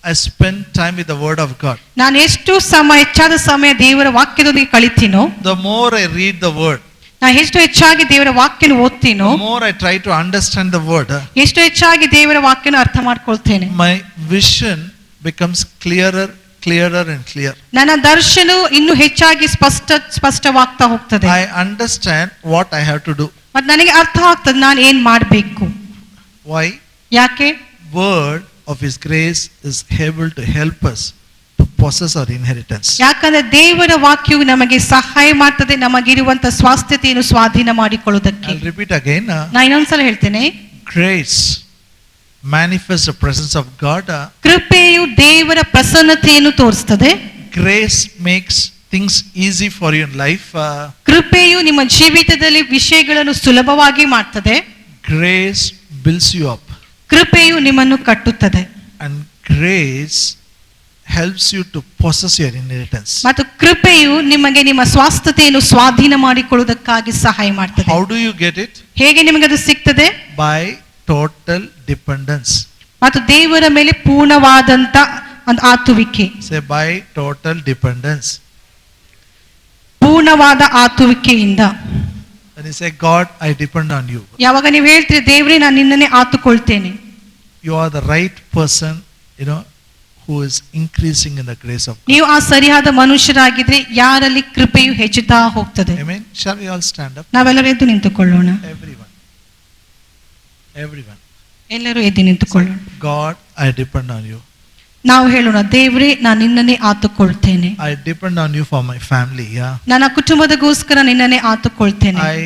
A: I spend time with the word of God,
B: ನಾನು ಎಷ್ಟು ಹೆಚ್ಚಾದ ಸಮಯ ದೇವರ ವಾಕ್ಯದೊಂದಿಗೆ ಕಳಿತೀನೋ,
A: the more I read the word,
B: ನಾನು ಎಷ್ಟು ಹೆಚ್ಚಾಗಿ ದೇವರ ವಾಕ್ಯನ ಓದ್ತೀನೋ,
A: the more I try to understand the word,
B: ಎಷ್ಟು ಹೆಚ್ಚಾಗಿ ದೇವರ ವಾಕ್ಯನ ಅರ್ಥ ಮಾಡ್ಕೊಳ್ತೇನೆ.
A: my vision becomes clearer and clear.
B: ನನ್ನ ದರ್ಶನವು ಇನ್ನೂ ಹೆಚ್ಚಾಗಿ ಸ್ಪಷ್ಟವಾಗ್ತಾ ಹೋಗ್ತದೆ.
A: I understand what I have to do.
B: ಮತ್ತೆ ನನಗೆ ಅರ್ಥ ಆಗ್ತದೆ ನಾನು ಏನ್ ಮಾಡಬೇಕು.
A: Why?
B: ಯಾಕೆ?
A: Word of his grace is able to help us to possess our inheritance.
B: ಯಾಕಂದ್ರೆ ದೇವರ ವಾಕ್ಯವು ನಮಗೆ ಸಹಾಯ ಮಾಡ್ತದೆ ನಮಗಿರುವಂತ ಸ್ವಾಸ್ಥ್ಯತೆಯನ್ನು ಸ್ವಾಧೀನ ಮಾಡಿಕೊಳ್ಳುವುದಕ್ಕೆ.
A: I'll repeat again.
B: ನಾನು ಇನ್ನೊಂದ್ಸಲ ಹೇಳ್ತೇನೆ,
A: Grace manifests the presence of God.
B: ಕೃಪೆಯು ದೇವರ ಪ್ರಸನ್ನತೆಯನ್ನು ತೋರಿಸ್ತದೆ.
A: Grace makes things easy for you in life.
B: ಕೃಪೆಯು ನಿಮ್ಮ ಜೀವಿತದಲ್ಲಿ ವಿಷಯಗಳನ್ನು ಸುಲಭವಾಗಿ ಮಾಡ್ತದೆ.
A: Grace builds you up.
B: ಕೃಪೆಯು ನಿಮ್ಮನ್ನು ಕಟ್ಟುತ್ತದೆ.
A: And grace helps you to possess your inheritance.
B: ಮತ್ತು ಕೃಪೆಯು ನಿಮಗೆ ನಿಮ್ಮ ಸ್ವಾಸ್ಥ್ಯತೆಯನ್ನು ಸ್ವಾಧೀನ ಮಾಡಿಕೊಳ್ಳುವುದಕ್ಕಾಗಿ ಸಹಾಯ ಮಾಡ್ತದೆ.
A: How do you get it?
B: ಹೇಗೆ ನಿಮಗೆ ಅದು ಸಿಗ್ತದೆ?
A: By total dependence.
B: ಮತ್ತು ದೇವರ ಮೇಲೆ ಪೂರ್ಣವಾದಂತ ಒಂದು ಆತುವಿಕೆ.
A: Say by total dependence.
B: ಪೂರ್ಣವಾದ ಆತುವಿಕೆಯಿಂದ.
A: When you say, God, I depend on you,
B: ಯಾವಾಗ ನೀವು ಹೇಳ್ತೀರಿ ದೇವರೇ ನಾನು ನಿನ್ನನ್ನೇ ಆತುಕೊಳ್ತೇನೆ,
A: you are the right person, who is increasing in the grace of God.
B: ನೀವು ಆ ಸರಿಯಾದ ಮನುಷ್ಯರಾಗಿದ್ರೆ ಯಾರಲ್ಲಿ ಕೃಪೆಯು ಹೆಚ್ಚುತ್ತಾ ಹೋಗ್ತದೆ.
A: Amen. Shall we all stand up?
B: ನಾವೆಲ್ಲರೂ ಎದ್ದು ನಿಂತುಕೊಳ್ಳೋಣ.
A: Everyone.
B: ಎಲ್ಲರೂ ಎದ್ದು ನಿಂತುಕೊಳ್ಳೋಣ.
A: God, I depend on you.
B: ನಾವು ಹೇಳೋಣ, ದೇವರೇ ನಾನು ನಿನ್ನನ್ನೇ ಆತುಕೊಳ್ತೇನೆ.
A: I depend on you for my family. Yeah.
B: ನನ್ನ ಕುಟುಂಬದಗೋಸ್ಕರ ನಿನ್ನನ್ನೇ ಆತುಕೊಳ್ತೇನೆ.
A: I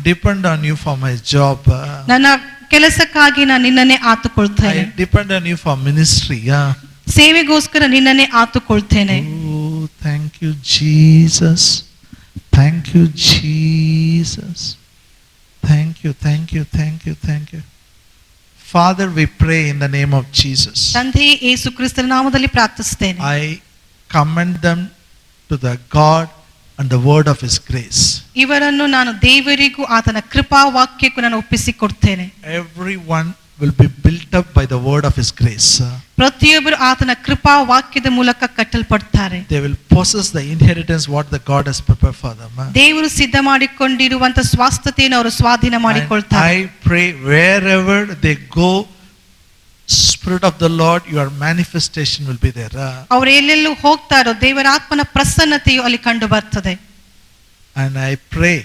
A: depend on you for my job.
B: ನನ್ನ ಕೆಲಸಕ್ಕಾಗಿ ನಾನು ನಿನ್ನನ್ನೇ ಆತುಕೊಳ್ತೇನೆ.
A: I depend on you for ministry. Yeah.
B: ಸೇವೆಗೋಸ್ಕರ ನಿನ್ನನ್ನೇ ಆತುಕೊಳ್ತೇನೆ.
A: Oh, thank you, Jesus. Thank you, Jesus. Thank you. Father, we pray in the name of Jesus.
B: ತಂದೆಯೇ ಯೇಸು ಕ್ರಿಸ್ತನ ನಾಮದಲ್ಲಿ ಪ್ರಾರ್ಥಿಸುತ್ತೇನೆ.
A: I commend them to the God and the word of his grace.
B: ಇವರನ್ನು ನಾನು ದೇವರಿಗೂ ಆತನ ಕೃಪಾ ವಾಕ್ಯಕ್ಕೂ ನಾನು ಒಪ್ಪಿಸಿಕೊಡ್ತೇನೆ.
A: Everyone will be built up by the word of his grace.
B: ಪ್ರತಿಯೊಬ್ಬರು ಆತನ ಕೃಪಾ ವಾಕ್ಯದ ಮೂಲಕ ಕಟ್ಟಲ್ಪಡ್ತಾರೆ.
A: They will possess the inheritance what the God has prepared for them.
B: ದೇವರು ಸಿದ್ಧ ಮಾಡಿಕೊಂಡಿರುವಂತ ಸ್ವಾಸ್ಥ್ಯತೆಯನ್ನು ಅವರು ಸ್ವಾಧೀನ ಮಾಡಿಕೊಳ್ತಾರೆ.
A: I pray wherever they go, Spirit of the Lord, your manifestation will be there.
B: ಅವರು ಎಲ್ಲೆಲ್ಲೂ ಹೋಗ್ತಾರೋ ದೇವರ ಆತ್ಮನ ಪ್ರಸನ್ನತೆಯು ಅಲ್ಲಿ ಕಂಡು ಬರ್ತದೆ.
A: And I pray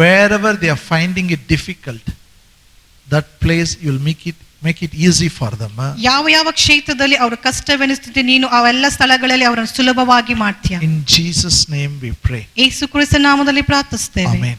A: wherever they are finding it difficult, that place you will make it easy for them.
B: ಯಾವ ಯಾವ ಕ್ಷೇತ್ರದಲ್ಲಿ ಅವರ ಕಷ್ಟವೆನಿಸುತ್ತಿದೆ ನೀನು ಅವೆಲ್ಲ ಸ್ಥಳಗಳಲ್ಲಿ ಅವರನ್ನು ಸುಲಭವಾಗಿ ಮಾಡ್ತೀಯ.
A: In Jesus name we pray.
B: ಯೇಸು ಕ್ರಿಸ್ತನ ನಾಮದಲ್ಲಿ ಪ್ರಾರ್ಥಿಸುತ್ತೇವೆ.
A: Amen.